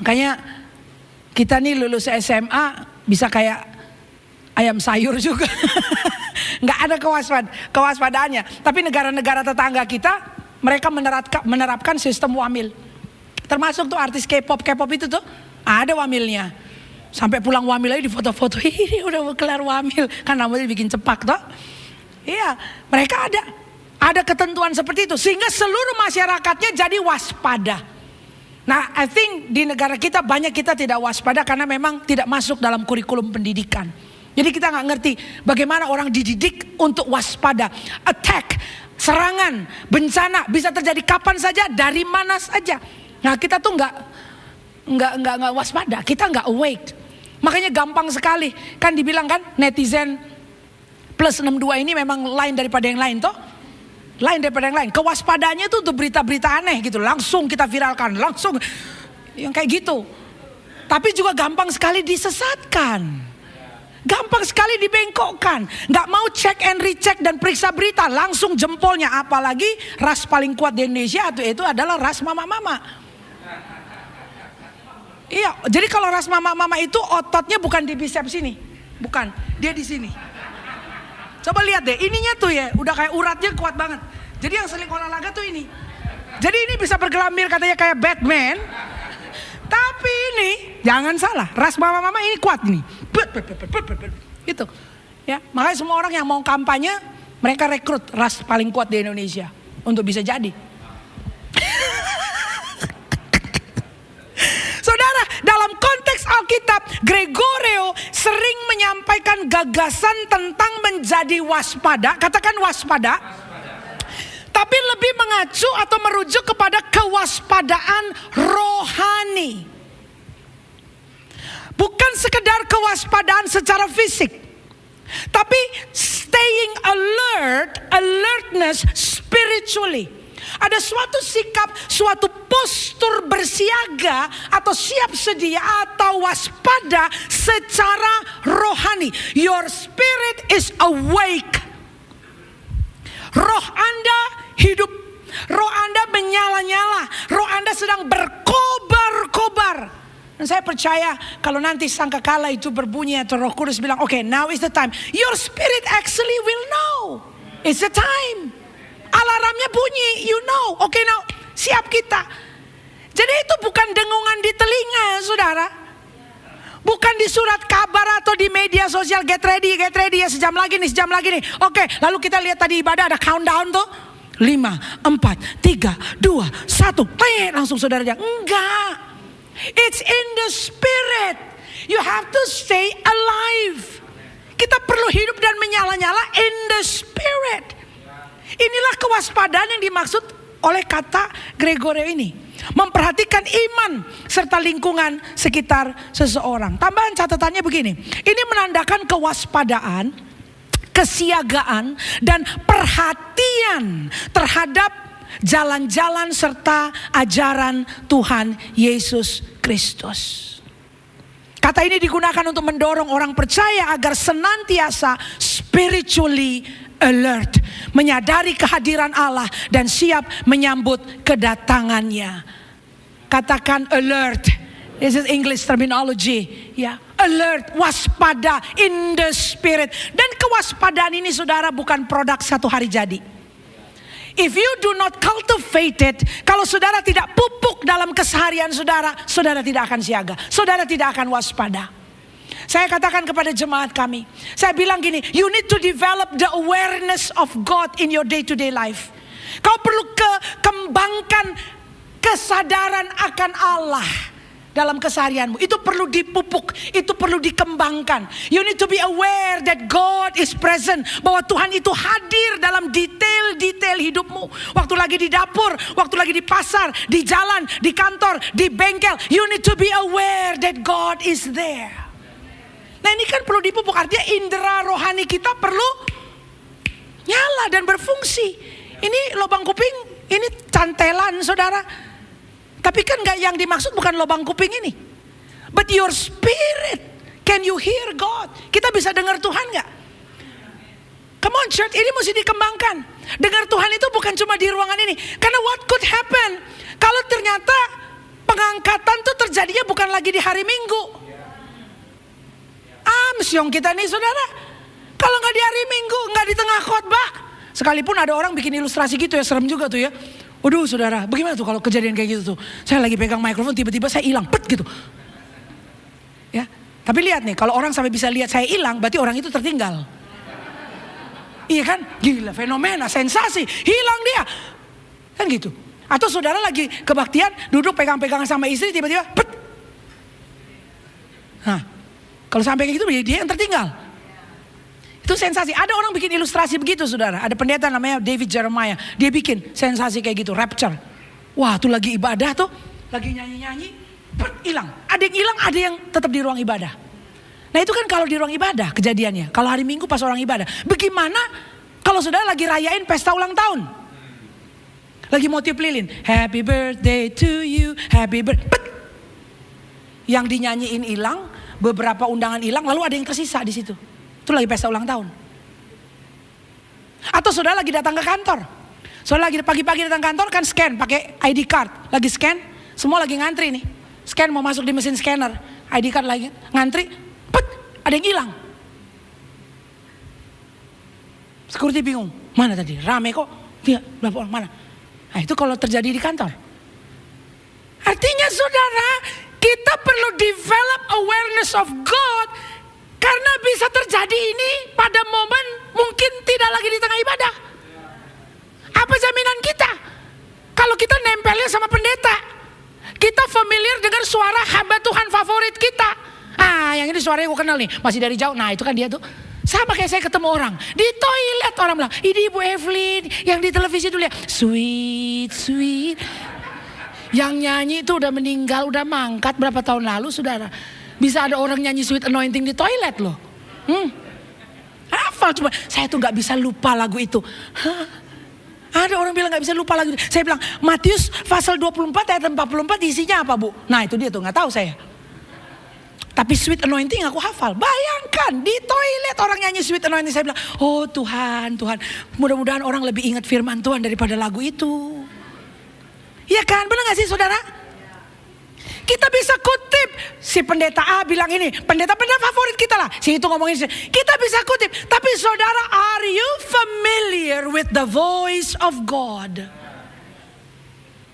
Makanya kita nih lulus SMA bisa kayak ayam sayur juga. Nggak ada kewaspadaannya. Tapi negara-negara tetangga kita, mereka menerapkan sistem wamil. Termasuk tuh artis K-pop itu tuh ada wamilnya. Sampai pulang wamil aja di foto-foto, ini udah kelar wamil. Kan rambutnya bikin cepak toh. Iya, mereka ada ketentuan seperti itu. Sehingga seluruh masyarakatnya jadi waspada. Nah, I think di negara kita banyak kita tidak waspada karena memang tidak masuk dalam kurikulum pendidikan. Jadi kita nggak ngerti bagaimana orang dididik untuk waspada. Attack, serangan, bencana bisa terjadi kapan saja, dari mana saja. Nah kita tuh nggak waspada, kita nggak awake. Makanya gampang sekali kan dibilang kan netizen plus 62 ini memang lain daripada yang lain toh. Lain daripada yang lain. Kewaspadaannya tuh untuk berita-berita aneh gitu, langsung kita viralkan, langsung yang kayak gitu. Tapi juga gampang sekali disesatkan. Gampang sekali dibengkokkan. Gak mau cek and recheck dan periksa berita, langsung jempolnya. Apalagi ras paling kuat di Indonesia itu adalah ras mama-mama. Iya, jadi kalau ras mama-mama itu ototnya bukan di biceps sini. Bukan, dia di sini. Coba lihat deh, ininya tuh ya, udah kayak uratnya kuat banget. Jadi yang sering olahraga tuh ini. Jadi ini bisa bergelambir katanya kayak Batman. Tapi ini jangan salah, ras mama-mama ini kuat ini. Gitu. Ya, makanya semua orang yang mau kampanye, mereka rekrut ras paling kuat di Indonesia untuk bisa jadi. Saudara, dalam konteks Alkitab, Gregorio sering menyampaikan gagasan tentang menjadi waspada. Katakan waspada. Tapi lebih mengacu atau merujuk kepada kewaspadaan rohani. Bukan sekedar kewaspadaan secara fisik. Tapi staying alert, alertness spiritually. Ada suatu sikap, suatu postur bersiaga atau siap sedia atau waspada secara rohani. Your spirit is awake. Roh Anda hidup. Roh Anda menyala-nyala. Roh Anda sedang berkobar-kobar. Dan saya percaya kalau nanti sangkakala itu berbunyi atau Roh Kudus bilang, okay, now is the time. Your spirit actually will know. It's the time. Alarmnya bunyi, you know. Okay, now siap kita. Jadi itu bukan dengungan di telinga, saudara. Bukan di surat kabar atau di media sosial, get ready ya, sejam lagi nih. Oke, lalu kita lihat tadi ibadah ada countdown tuh. 5, 4, 3, 2, 1. Langsung saudaranya. Enggak. It's in the spirit. You have to stay alive. Kita perlu hidup dan menyala-nyala in the spirit. Inilah kewaspadaan yang dimaksud oleh kata Gregorio ini. Memperhatikan iman serta lingkungan sekitar seseorang. Tambahan catatannya begini. Ini menandakan kewaspadaan, kesiagaan, dan perhatian terhadap jalan-jalan serta ajaran Tuhan Yesus Kristus. Kata ini digunakan untuk mendorong orang percaya agar senantiasa spiritually alert, menyadari kehadiran Allah dan siap menyambut kedatangannya. Katakan alert. This is English terminology, ya. Alert, waspada in the spirit. Dan kewaspadaan ini saudara bukan produk satu hari jadi. If you do not cultivate it, kalau saudara tidak pupuk dalam keseharian saudara, saudara tidak akan siaga, saudara tidak akan waspada. Saya katakan kepada jemaat kami, saya bilang gini, you need to develop the awareness of God in your day-to-day life. Kau perlu kembangkan kesadaran akan Allah dalam keseharianmu. Itu perlu dipupuk, itu perlu dikembangkan. You need to be aware that God is present, bahwa Tuhan itu hadir dalam detail-detail hidupmu. Waktu lagi di dapur, waktu lagi di pasar, di jalan, di kantor, di bengkel. You need to be aware that God is there. Nah ini kan perlu dipupuk, artinya indera rohani kita perlu nyala dan berfungsi. Ini lubang kuping, ini cantelan saudara. Tapi kan yang dimaksud bukan lubang kuping ini. But your spirit, can you hear God? Kita bisa dengar Tuhan gak? Come on church, ini mesti dikembangkan. Dengar Tuhan itu bukan cuma di ruangan ini. Karena what could happen kalau ternyata pengangkatan tuh terjadinya bukan lagi di hari Minggu. Amsyong kita nih saudara. Kalau nggak di hari Minggu, nggak di tengah khotbah. Sekalipun ada orang bikin ilustrasi gitu ya, serem juga tuh ya. Waduh saudara, bagaimana tuh kalau kejadian kayak gitu tuh. Saya lagi pegang mikrofon, tiba-tiba saya hilang, pet gitu. Ya, tapi lihat nih, kalau orang sampai bisa lihat saya hilang, berarti orang itu tertinggal. Iya kan? Gila, fenomena, sensasi, hilang dia. Kan gitu. Atau saudara lagi kebaktian, duduk pegang-pegangan sama istri, tiba-tiba pet. Nah, kalau sampai kayak gitu, dia yang tertinggal. Itu sensasi. Ada orang bikin ilustrasi begitu saudara. Ada pendeta namanya David Jeremiah. Dia bikin sensasi kayak gitu, rapture. Wah tuh lagi ibadah tuh, lagi nyanyi-nyanyi, hilang. Ada yang hilang, ada yang tetap di ruang ibadah. Nah itu kan kalau di ruang ibadah kejadiannya. Kalau hari Minggu pas orang ibadah. Bagaimana kalau saudara lagi rayain pesta ulang tahun? Lagi mau tiup lilin. Happy birthday to you, happy birthday. Yang dinyanyiin hilang, beberapa undangan hilang, lalu ada yang tersisa di situ. Itu lagi pesta ulang tahun. Atau saudara lagi datang ke kantor. Saudara lagi pagi-pagi datang ke kantor kan scan pakai ID card. Lagi scan, semua lagi ngantri nih. Scan mau masuk di mesin scanner. ID card lagi ngantri, pet, ada yang hilang. Security bingung. Mana tadi? Rame kok. Dia berapa orang mana? Nah itu kalau terjadi di kantor. Artinya saudara, kita perlu develop awareness of God. Karena bisa terjadi ini pada momen mungkin tidak lagi di tengah ibadah. Apa jaminan kita? Kalau kita nempelnya sama pendeta. Kita familiar dengan suara hamba Tuhan favorit kita. Yang ini suaranya gue kenal nih. Masih dari jauh. Nah itu kan dia tuh. Sama kayak saya ketemu orang. Di toilet orang bilang. Ini Ibu Evelyn. Yang di televisi dulu ya. Sweet, sweet. Yang nyanyi itu udah meninggal. Udah mangkat berapa tahun lalu saudara. Bisa ada orang nyanyi Sweet Anointing di toilet loh. Hafal cuma saya tuh gak bisa lupa lagu itu. Ada orang bilang gak bisa lupa lagu itu. Saya bilang Matius pasal 24 ayat 44 isinya apa bu? Nah itu dia tuh gak tahu saya. Tapi Sweet Anointing aku hafal. Bayangkan di toilet orang nyanyi Sweet Anointing. Saya bilang oh Tuhan, Tuhan. Mudah-mudahan orang lebih ingat firman Tuhan daripada lagu itu. Iya kan? Benar gak sih saudara? Kita bisa kutip. Si pendeta A bilang ini. Pendeta-pendeta favorit kita lah. Si itu ngomongin. Kita bisa kutip. Tapi saudara, are you familiar with the voice of God?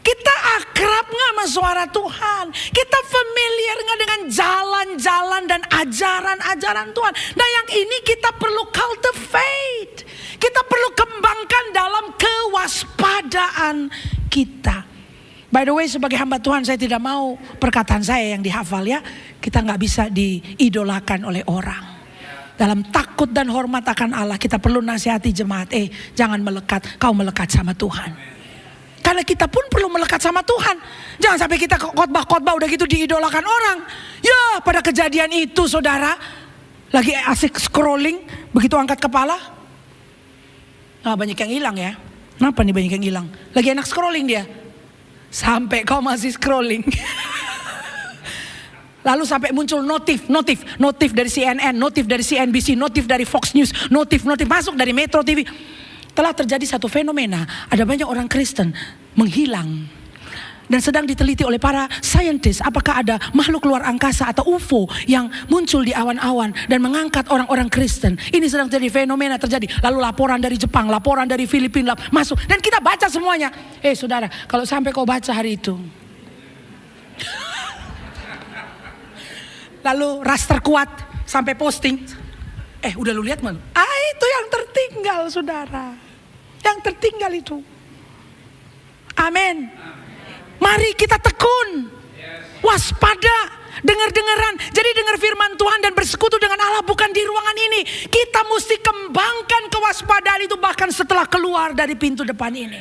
Kita akrab gak sama suara Tuhan? Kita familiar gak dengan jalan-jalan dan ajaran-ajaran Tuhan? Nah yang ini kita perlu cultivate. Kita perlu kembangkan dalam kewaspadaan kita. By the way, sebagai hamba Tuhan saya tidak mau perkataan saya yang dihafal ya. Kita gak bisa diidolakan oleh orang. Dalam takut dan hormat akan Allah kita perlu nasihati jemaat. Jangan melekat, kau melekat sama Tuhan. Karena kita pun perlu melekat sama Tuhan. Jangan sampai kita khotbah-khotbah udah gitu diidolakan orang. Ya pada kejadian itu saudara. Lagi asik scrolling, begitu angkat kepala. Nah banyak yang hilang ya. Kenapa nih banyak yang hilang? Lagi enak scrolling dia. Sampai kau masih scrolling. Lalu sampai muncul notif dari CNN, notif dari CNBC, notif dari Fox News, notif masuk dari Metro TV. Telah terjadi satu fenomena, ada banyak orang Kristen menghilang. Dan sedang diteliti oleh para saintis apakah ada makhluk luar angkasa atau UFO yang muncul di awan-awan dan mengangkat orang-orang Kristen. Ini sedang terjadi, fenomena terjadi. Lalu laporan dari Jepang, laporan dari Filipina masuk. Dan kita baca semuanya. Saudara, kalau sampai kau baca hari itu. Lalu raster kuat sampai posting. Udah lu lihat mana? Itu yang tertinggal saudara. Yang tertinggal itu. Amin. Mari kita tekun, waspada, dengar-dengaran. Jadi dengar firman Tuhan dan bersekutu dengan Allah bukan di ruangan ini. Kita mesti kembangkan kewaspadaan itu bahkan setelah keluar dari pintu depan ini.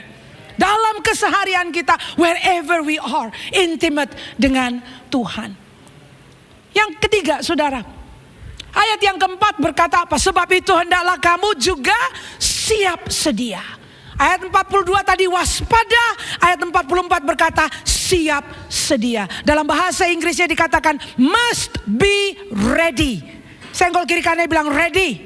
Dalam keseharian kita, wherever we are, intimate dengan Tuhan. Yang ketiga saudara, ayat yang keempat berkata apa? Sebab itu hendaklah kamu juga siap sedia. Ayat 42 tadi waspada, ayat 44 berkata siap sedia. Dalam bahasa Inggrisnya dikatakan must be ready. Senggol kiri kanan bilang ready.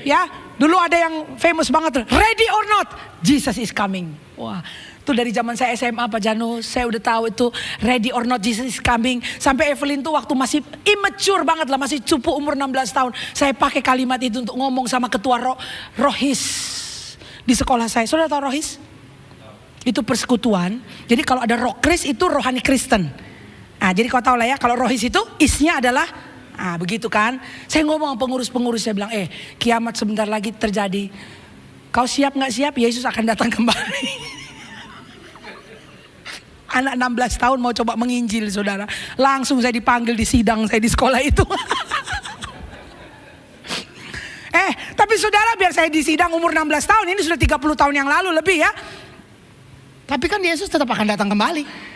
Ya, Dulu ada yang famous banget, ready or not, Jesus is coming. Wah, itu dari zaman saya SMA Pak Janu, saya udah tahu itu ready or not, Jesus is coming. Sampai Evelyn tuh waktu masih immature banget lah, masih cupu umur 16 tahun. Saya pakai kalimat itu untuk ngomong sama ketua Rohis di sekolah saya. Saudara tahu Rohis? Itu persekutuan. Jadi kalau ada Rohkris itu rohani Kristen. Nah, jadi kau tahu lah ya, kalau Rohis itu isnya adalah begitu kan. Saya ngomong sama pengurus-pengurus, saya bilang, kiamat sebentar lagi terjadi. Kau siap gak siap? Yesus akan datang kembali. Anak 16 tahun mau coba menginjil, saudara. Langsung saya dipanggil di sidang saya di sekolah itu. Tapi saudara, biar saya di sidang umur 16 tahun, ini sudah 30 tahun yang lalu lebih ya. Tapi kan Yesus tetap akan datang kembali.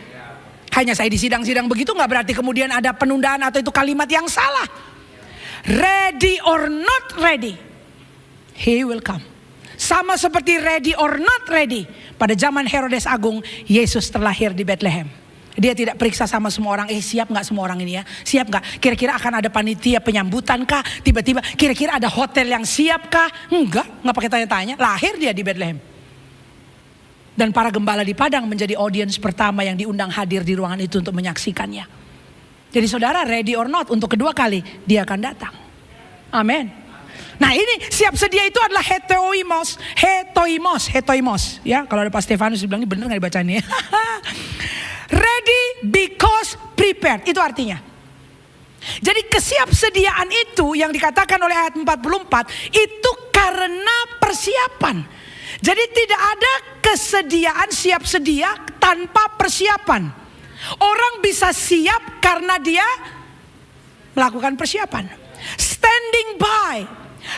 Hanya saya di sidang-sidang begitu gak berarti kemudian ada penundaan atau itu kalimat yang salah. Ready or not ready, He will come. Sama seperti ready or not ready, pada zaman Herodes Agung, Yesus terlahir di Bethlehem. Dia tidak periksa sama semua orang, siap gak semua orang ini ya? Siap gak? Kira-kira akan ada panitia penyambutan kah? Tiba-tiba kira-kira ada hotel yang siap kah? Enggak pakai tanya-tanya. Lahir dia di Bethlehem. Dan para gembala di padang menjadi audiens pertama yang diundang hadir di ruangan itu untuk menyaksikannya. Jadi saudara, ready or not, untuk kedua kali dia akan datang. Amin. Nah ini siap sedia itu adalah hetoimos. Ya, kalau ada Pak Stefanus bilang ini benar nggak dibacanya? Ready because prepared, itu artinya. Jadi kesiapsediaan itu yang dikatakan oleh ayat 44 itu karena persiapan. Jadi tidak ada kesediaan siap sedia tanpa persiapan. Orang bisa siap karena dia melakukan persiapan. Standing by,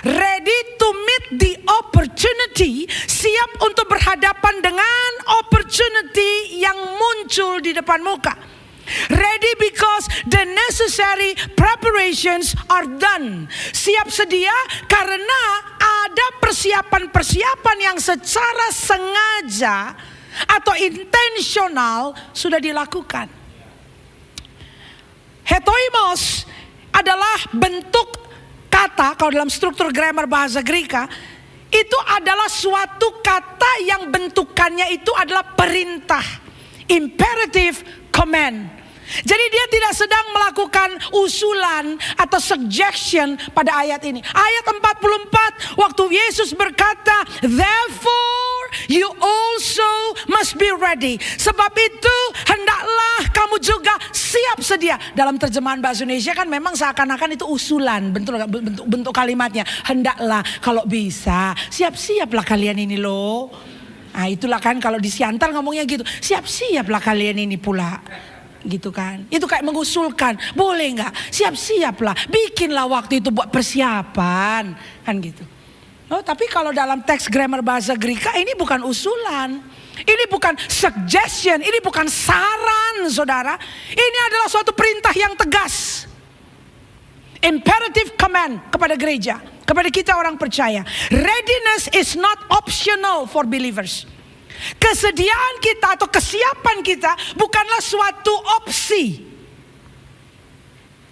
ready to meet the opportunity, siap untuk berhadapan dengan opportunity yang muncul di depan muka. Ready because the necessary preparations are done. Siap sedia karena ada persiapan-persiapan yang secara sengaja atau intensional sudah dilakukan. Hetoimos adalah bentuk kata, kalau dalam struktur grammar bahasa Greka, itu adalah suatu kata yang bentukannya itu adalah perintah, imperative command. Jadi dia tidak sedang melakukan usulan atau suggestion pada ayat ini. Ayat 44 waktu Yesus berkata, therefore you also must be ready. Sebab itu hendaklah kamu juga siap sedia. Dalam terjemahan bahasa Indonesia kan memang seakan-akan itu usulan, bentuk kalimatnya. Hendaklah, kalau bisa, siap-siaplah kalian ini loh. Nah itulah kan kalau di Siantar ngomongnya gitu, siap-siaplah kalian ini pula. Gitu kan, itu kayak mengusulkan, boleh nggak, siap-siaplah, bikinlah waktu itu buat persiapan, kan gitu. Oh, tapi kalau dalam teks grammar bahasa Greka ini bukan usulan, ini bukan suggestion, ini bukan saran, saudara. Ini adalah suatu perintah yang tegas, imperative command kepada gereja, kepada kita orang percaya. Readiness is not optional for believers. Kesediaan kita atau kesiapan kita bukanlah suatu opsi,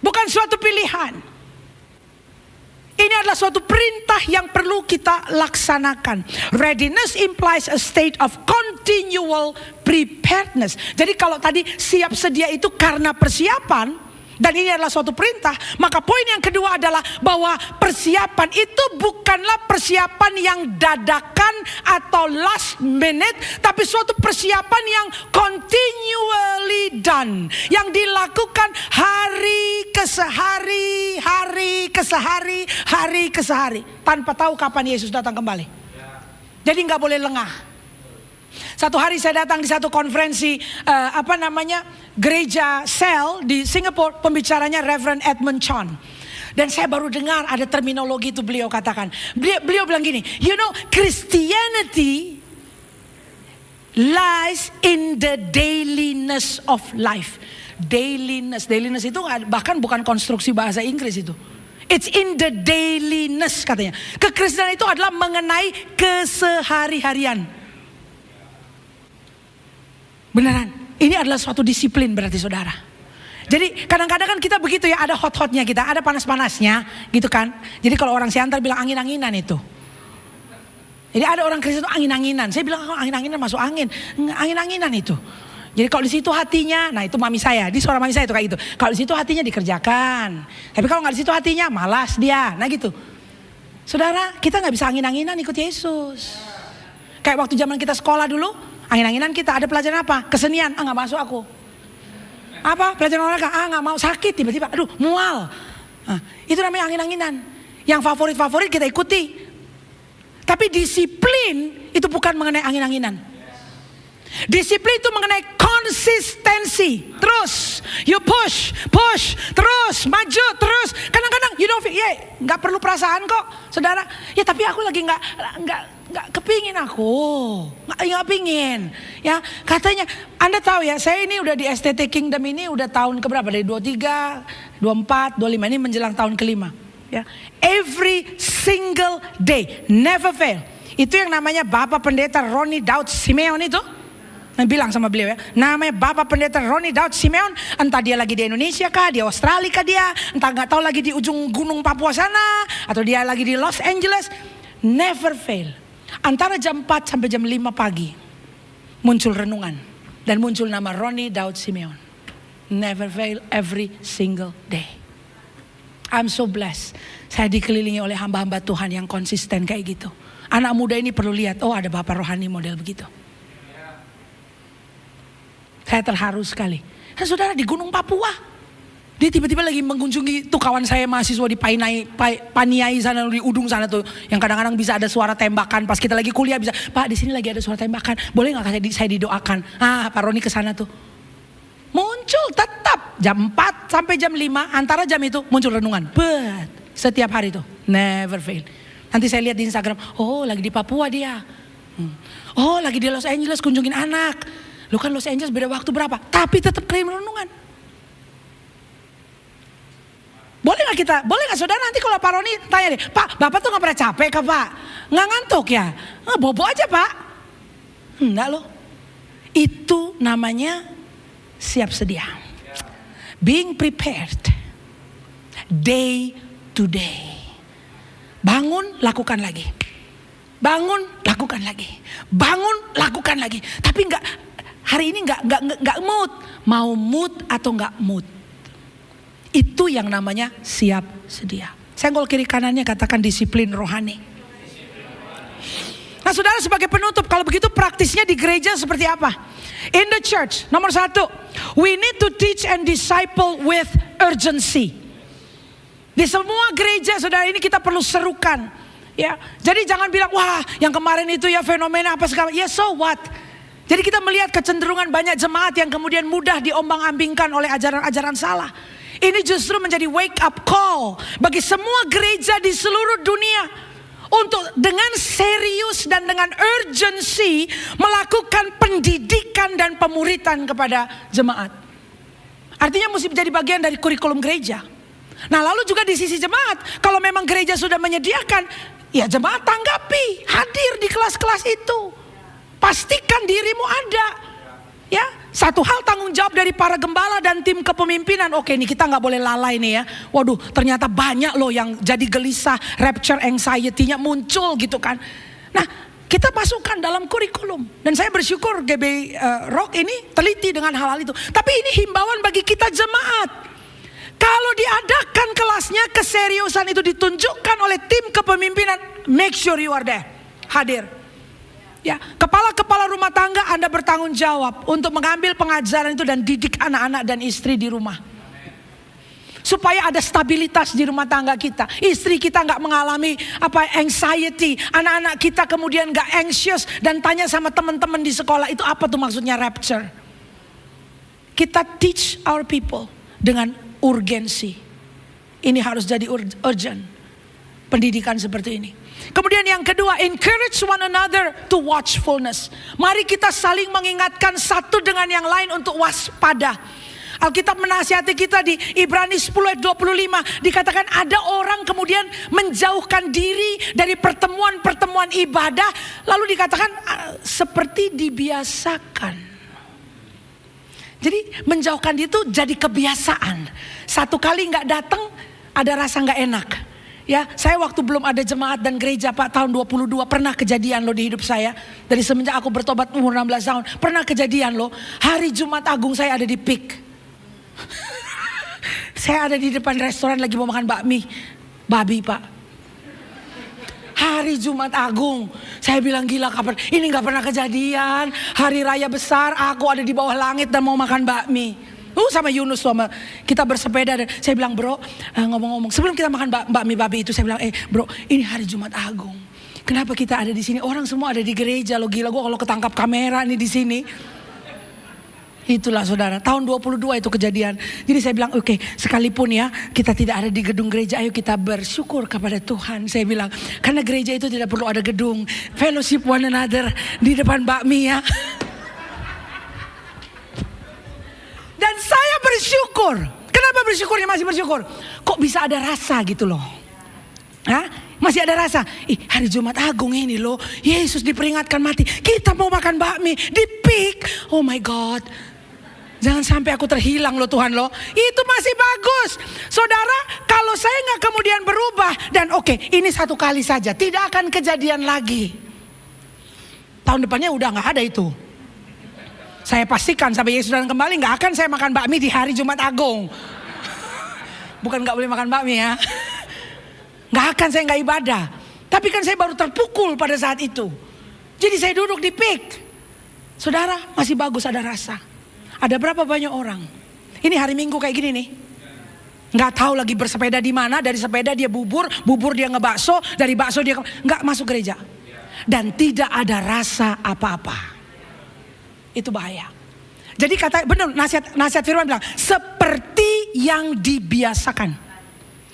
bukan suatu pilihan. Ini adalah suatu perintah yang perlu kita laksanakan. Readiness implies a state of continual preparedness. Jadi kalau tadi siap sedia itu karena persiapan, dan ini adalah suatu perintah, maka poin yang kedua adalah bahwa persiapan itu bukanlah persiapan yang dadakan atau last minute, tapi suatu persiapan yang continually done, yang dilakukan hari ke sehari, hari ke sehari, hari ke sehari, tanpa tahu kapan Yesus datang kembali. Jadi nggak boleh lengah. Satu hari saya datang di satu konferensi gereja Sel di Singapura, pembicaranya Reverend Edmund Chan. Dan saya baru dengar ada terminologi itu beliau katakan. Beliau bilang gini, you know, Christianity lies in the dailiness of life. Dailiness itu bahkan bukan konstruksi bahasa Inggris itu. It's in the dailiness katanya. Kekristenan itu adalah mengenai kesehari-harian. Beneran, ini adalah suatu disiplin berarti saudara. Jadi kadang-kadang kan kita begitu ya, ada hot-hotnya kita, ada panas-panasnya gitu kan. Jadi kalau orang Siantar bilang angin-anginan itu. Jadi ada orang Kristen itu angin-anginan. Saya bilang angin-anginan masuk angin. Angin-anginan itu. Jadi kalau di situ hatinya, nah itu mami saya, di suara mami saya itu kayak gitu. Kalau di situ hatinya dikerjakan. Tapi kalau nggak di situ hatinya malas dia. Nah gitu. Saudara, kita nggak bisa angin-anginan ikut Yesus. Kayak waktu zaman kita sekolah dulu, angin-anginan kita ada pelajaran apa? Kesenian, nggak masuk aku. Apa? Pelajaran olahraga, nggak mau, sakit tiba-tiba, aduh mual. Nah, itu namanya angin-anginan. Yang favorit-favorit kita ikuti. Tapi disiplin itu bukan mengenai angin-anginan. Disiplin itu mengenai konsistensi. Terus, you push, terus, maju, terus. Kadang-kadang you don't feel, nggak perlu perasaan kok, saudara. Ya tapi aku lagi nggak kepingin aku, nggak pingin. Ya katanya, Anda tahu ya, saya ini udah di STT Kingdom ini udah tahun keberapa? Dari 23, 24, 25 ini menjelang tahun kelima. Ya, every single day, never fail. Itu yang namanya Bapak Pendeta Ronnie Daud Simeon itu. Yang bilang sama beliau ya, namanya Bapak Pendeta Ronnie Daud Simeon. Entah dia lagi di Indonesia kah, di Australia kah dia, entah nggak tahu lagi di ujung gunung Papua sana, atau dia lagi di Los Angeles. Never fail. Antara jam 4 sampai jam 5 pagi muncul renungan dan muncul nama Ronnie Daud Simeon. Never fail, every single day. I'm so blessed. Saya dikelilingi oleh hamba-hamba Tuhan yang konsisten kayak gitu. Anak muda ini perlu lihat, oh ada bapak rohani model begitu. Saya terharu sekali. Dan saudara di Gunung Papua, dia tiba-tiba lagi mengunjungi tuh kawan saya mahasiswa di Paniai sana, di Udung sana tuh, yang kadang-kadang bisa ada suara tembakan. Pas kita lagi kuliah bisa, Pak di sini lagi ada suara tembakan, boleh nggak saya didoakan? Pak Roni ke sana tuh. Muncul tetap jam 4 sampai jam 5, antara jam itu muncul renungan. Setiap hari tuh, never fail. Nanti saya lihat di Instagram, oh lagi di Papua dia. Oh lagi di Los Angeles kunjungin anak. Lu kan Los Angeles beda waktu berapa? Tapi tetap kirim renungan. Boleh gak saudara nanti kalau Pak Roni tanya deh, Pak Bapak tuh gak pernah capek kah Pak? Gak ngantuk ya? Bobo aja Pak. Enggak loh. Itu namanya siap sedia. Being prepared. Day to day. Bangun, lakukan lagi. Bangun, lakukan lagi. Bangun, lakukan lagi. Tapi enggak, hari ini enggak mood. Mau mood atau enggak mood. Itu yang namanya siap sedia. Senggol kiri kanannya, katakan disiplin rohani. Nah saudara, sebagai penutup, kalau begitu praktisnya di gereja seperti apa? In the church, nomor 1, we need to teach and disciple with urgency. Di semua gereja saudara ini kita perlu serukan. Ya, jadi jangan bilang wah yang kemarin itu ya fenomena apa segala. Ya so what? Jadi kita melihat kecenderungan banyak jemaat yang kemudian mudah diombang-ambingkan oleh ajaran-ajaran salah. Ini justru menjadi wake up call bagi semua gereja di seluruh dunia untuk dengan serius dan dengan urgency melakukan pendidikan dan pemuritan kepada jemaat. Artinya mesti menjadi bagian dari kurikulum gereja. Nah lalu juga di sisi jemaat, kalau memang gereja sudah menyediakan, ya jemaat tanggapi, hadir di kelas-kelas itu. Pastikan dirimu ada. Ya, satu hal tanggung jawab dari para gembala dan tim kepemimpinan. Oke, ini kita nggak boleh lalai nih ya. Waduh, ternyata banyak loh yang jadi gelisah, rapture anxiety-nya muncul gitu kan. Nah, kita masukkan dalam kurikulum. Dan saya bersyukur GB Rock ini teliti dengan hal-hal itu. Tapi ini himbauan bagi kita jemaat. Kalau diadakan kelasnya, keseriusan itu ditunjukkan oleh tim kepemimpinan, make sure you are there, hadir. Ya, kepala-kepala rumah tangga Anda bertanggung jawab untuk mengambil pengajaran itu dan didik anak-anak dan istri di rumah. Supaya ada stabilitas di rumah tangga kita. Istri kita nggak mengalami anxiety, anak-anak kita kemudian nggak anxious dan tanya sama teman-teman di sekolah itu apa tuh maksudnya rapture. Kita teach our people dengan urgensi. Ini harus jadi urgent. Pendidikan seperti ini. Kemudian yang kedua, encourage one another to watchfulness. Mari kita saling mengingatkan satu dengan yang lain untuk waspada. Alkitab menasihati kita di Ibrani 10 ayat 25. Dikatakan ada orang kemudian menjauhkan diri dari pertemuan-pertemuan ibadah. Lalu dikatakan seperti dibiasakan. Jadi menjauhkan itu jadi kebiasaan. Satu kali gak datang ada rasa gak enak. Ya, saya waktu belum ada jemaat dan gereja Pak, tahun 22 pernah kejadian loh di hidup saya. Dari semenjak aku bertobat umur 16 tahun, pernah kejadian loh. Hari Jumat Agung saya ada di PIK. Saya ada di depan restoran lagi mau makan bakmi, babi Pak. Hari Jumat Agung, saya bilang gila kapan, ini gak pernah kejadian. Hari raya besar, aku ada di bawah langit dan mau makan bakmi. Sama Yunus sama kita bersepeda dan saya bilang bro, ngomong-ngomong sebelum kita makan bakmi babi itu saya bilang bro, ini hari Jumat Agung. Kenapa kita ada di sini? Orang semua ada di gereja lo, gila gue kalau ketangkap kamera nih di sini. Itulah saudara, tahun 22 itu kejadian. Jadi saya bilang oke, sekalipun ya kita tidak ada di gedung gereja, ayo kita bersyukur kepada Tuhan. Saya bilang karena gereja itu tidak perlu ada gedung, fellowship one another di depan bakmi ya. Dan saya bersyukur. Kenapa bersyukurnya masih bersyukur? Kok bisa ada rasa gitu loh. Hah? Masih ada rasa. Hari Jumat Agung ini loh, Yesus diperingatkan mati. Kita mau makan bakmi di PIK. Oh my God. Jangan sampai aku terhilang loh Tuhan loh. Itu masih bagus. Saudara, kalau saya gak kemudian berubah. Dan oke, ini satu kali saja. Tidak akan kejadian lagi. Tahun depannya udah gak ada itu. Saya pastikan sampai Yesus datang kembali gak akan saya makan bakmi di hari Jumat Agung. Bukan gak boleh makan bakmi ya. Gak akan saya gak ibadah. Tapi kan saya baru terpukul pada saat itu. Jadi saya duduk di PIK. Saudara, masih bagus ada rasa. Ada berapa banyak orang. Ini hari Minggu kayak gini nih. Gak tahu lagi bersepeda di mana. Dari sepeda dia bubur dia ngebakso, dari bakso dia gak masuk gereja. Dan tidak ada rasa apa-apa. Itu bahaya. Jadi kata benar nasihat firman bilang seperti yang dibiasakan.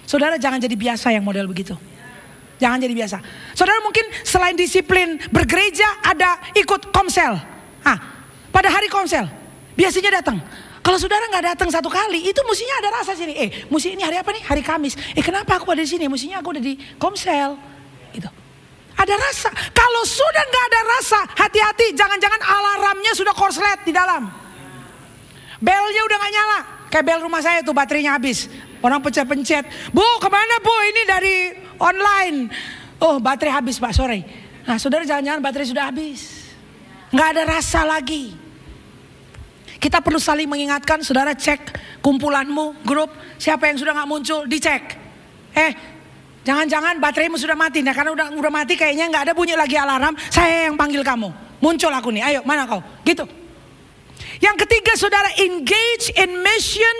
Saudara jangan jadi biasa yang model begitu. Jangan jadi biasa. Saudara mungkin selain disiplin bergereja ada ikut komsel. Pada hari komsel biasanya datang. Kalau saudara nggak datang satu kali itu mestinya ada rasa sini. Mesti ini hari apa nih? Hari Kamis. Kenapa aku ada di sini? Mestinya aku ada di komsel. Itu. Ada rasa. Kalau sudah nggak ada rasa, hati-hati. Jangan-jangan alarmnya sudah korslet di dalam. Belnya udah nggak nyala. Kayak bel rumah saya tuh baterainya habis. Orang pencet-pencet. Bu, kemana bu? Ini dari online. Oh, baterai habis Pak, sorry. Nah, saudara jangan-jangan baterai sudah habis. Nggak ada rasa lagi. Kita perlu saling mengingatkan. Saudara cek kumpulanmu, grup. Siapa yang sudah nggak muncul, dicek. Jangan-jangan bateraimu sudah mati. Nah karena udah mati kayaknya nggak ada bunyi lagi alarm. Saya yang panggil kamu. Muncul aku nih. Ayo mana kau? Gitu. Yang ketiga saudara, engage in mission.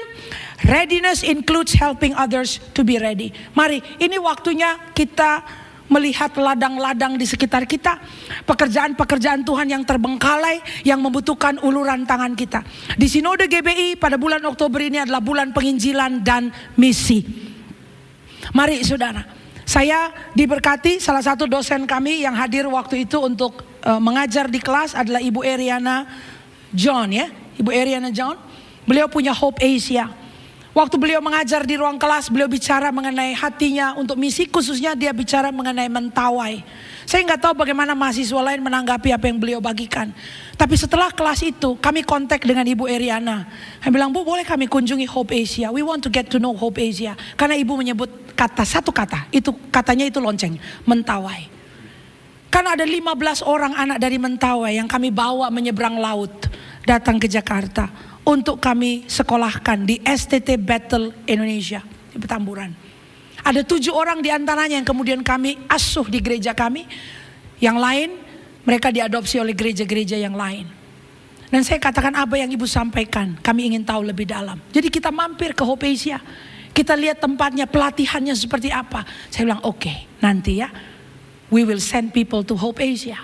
Readiness includes helping others to be ready. Mari ini waktunya kita melihat ladang-ladang di sekitar kita. Pekerjaan-pekerjaan Tuhan yang terbengkalai. Yang membutuhkan uluran tangan kita. Di Sinode GBI pada bulan Oktober ini adalah bulan penginjilan dan misi. Mari saudara, saya diberkati salah satu dosen kami yang hadir waktu itu untuk mengajar di kelas adalah Ibu Eriana John ya. Ibu Eriana John, beliau punya Hope Asia. Waktu beliau mengajar di ruang kelas, beliau bicara mengenai hatinya untuk misi, khususnya dia bicara mengenai mentawai. Saya nggak tahu bagaimana mahasiswa lain menanggapi apa yang beliau bagikan. Tapi setelah kelas itu, kami kontak dengan Ibu Eriana. Kami bilang, Bu boleh kami kunjungi Hope Asia. We want to get to know Hope Asia. Karena Ibu menyebut satu kata, itu katanya itu lonceng, mentawai. Karena ada 15 orang anak dari Mentawai yang kami bawa menyeberang laut, datang ke Jakarta untuk kami sekolahkan di STT Battle Indonesia di Petamburan. Ada 7 orang diantaranya yang kemudian kami asuh di gereja kami. Yang lain mereka diadopsi oleh gereja-gereja yang lain. Dan saya katakan apa yang Ibu sampaikan, kami ingin tahu lebih dalam. Jadi kita mampir ke Hope Asia. Kita lihat tempatnya, pelatihannya seperti apa. Saya bilang oke, nanti ya we will send people to Hope Asia.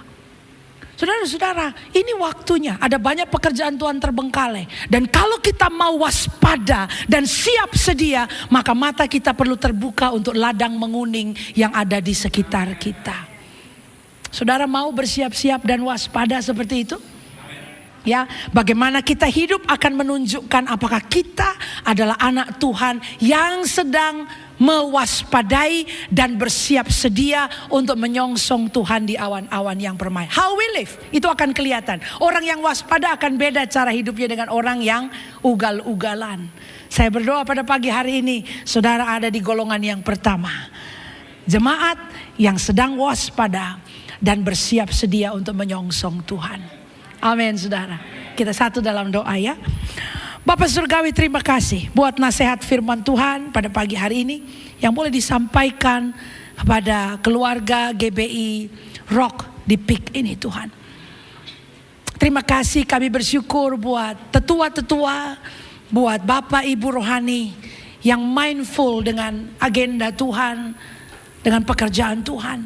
Saudara-saudara, ini waktunya. Ada banyak pekerjaan Tuhan terbengkalai. Dan kalau kita mau waspada dan siap sedia, maka mata kita perlu terbuka untuk ladang menguning yang ada di sekitar kita. Saudara mau bersiap-siap dan waspada seperti itu? Ya, bagaimana kita hidup akan menunjukkan apakah kita adalah anak Tuhan yang sedang mewaspadai dan bersiap sedia untuk menyongsong Tuhan di awan-awan yang permai. How we live, itu akan kelihatan. Orang yang waspada akan beda cara hidupnya dengan orang yang ugal-ugalan. Saya berdoa pada pagi hari ini, saudara ada di golongan yang pertama. Jemaat yang sedang waspada dan bersiap sedia untuk menyongsong Tuhan. Amin saudara. Kita satu dalam doa ya. Bapak Surgawi, terima kasih buat nasihat firman Tuhan pada pagi hari ini yang boleh disampaikan kepada keluarga GBI Rock di PIK ini Tuhan. Terima kasih, kami bersyukur buat tetua-tetua, buat Bapak Ibu rohani yang mindful dengan agenda Tuhan, dengan pekerjaan Tuhan.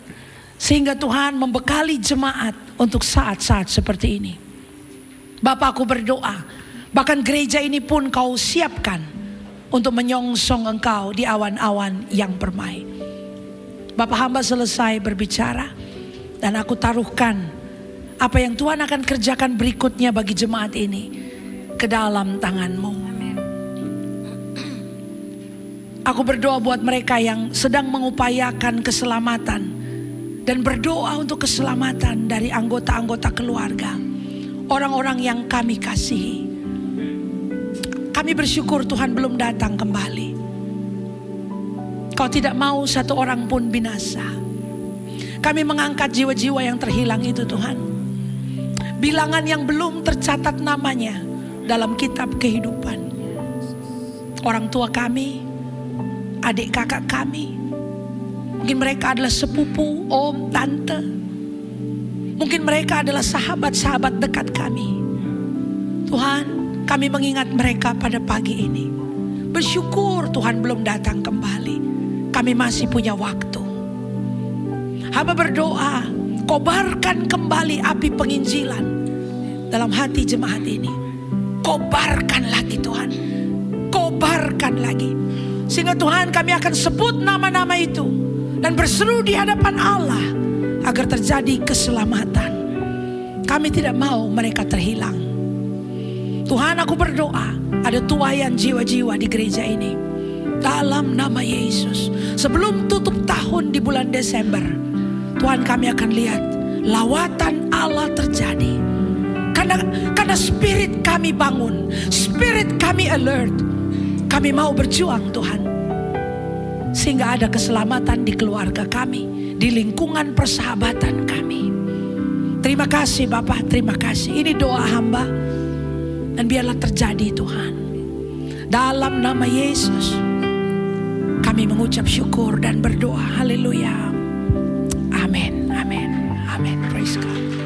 Sehingga Tuhan membekali jemaat untuk saat-saat seperti ini. Bapak, aku berdoa, bahkan gereja ini pun kau siapkan untuk menyongsong engkau di awan-awan yang permai. Bapak, hamba selesai berbicara dan aku taruhkan apa yang Tuhan akan kerjakan berikutnya bagi jemaat ini ke dalam tangan-Mu. Aku berdoa buat mereka yang sedang mengupayakan keselamatan dan berdoa untuk keselamatan dari anggota-anggota keluarga, orang-orang yang kami kasihi. Kami bersyukur Tuhan belum datang kembali. Kau tidak mau satu orang pun binasa. Kami mengangkat jiwa-jiwa yang terhilang itu Tuhan. Bilangan yang belum tercatat namanya dalam kitab kehidupan. Orang tua kami, adik kakak kami. Mungkin mereka adalah sepupu, om, tante. Mungkin mereka adalah sahabat-sahabat dekat kami. Tuhan, kami mengingat mereka pada pagi ini. Bersyukur Tuhan belum datang kembali. Kami masih punya waktu. Hamba berdoa, kobarkan kembali api penginjilan dalam hati jemaat ini. Kobarkan lagi Tuhan. Kobarkan lagi. Sehingga Tuhan, kami akan sebut nama-nama itu dan berseru di hadapan Allah agar terjadi keselamatan. Kami tidak mau mereka terhilang. Tuhan, aku berdoa ada tuaian jiwa-jiwa di gereja ini. Dalam nama Yesus, sebelum tutup tahun di bulan Desember, Tuhan, kami akan lihat lawatan Allah terjadi. Karena spirit kami bangun, spirit kami alert. Kami mau berjuang Tuhan, sehingga ada keselamatan di keluarga kami, di lingkungan persahabatan kami. Terima kasih Bapak, terima kasih. Ini doa hamba. Dan biarlah terjadi Tuhan. Dalam nama Yesus kami mengucap syukur dan berdoa. Haleluya. Amin. Amin. Amin. Praise God.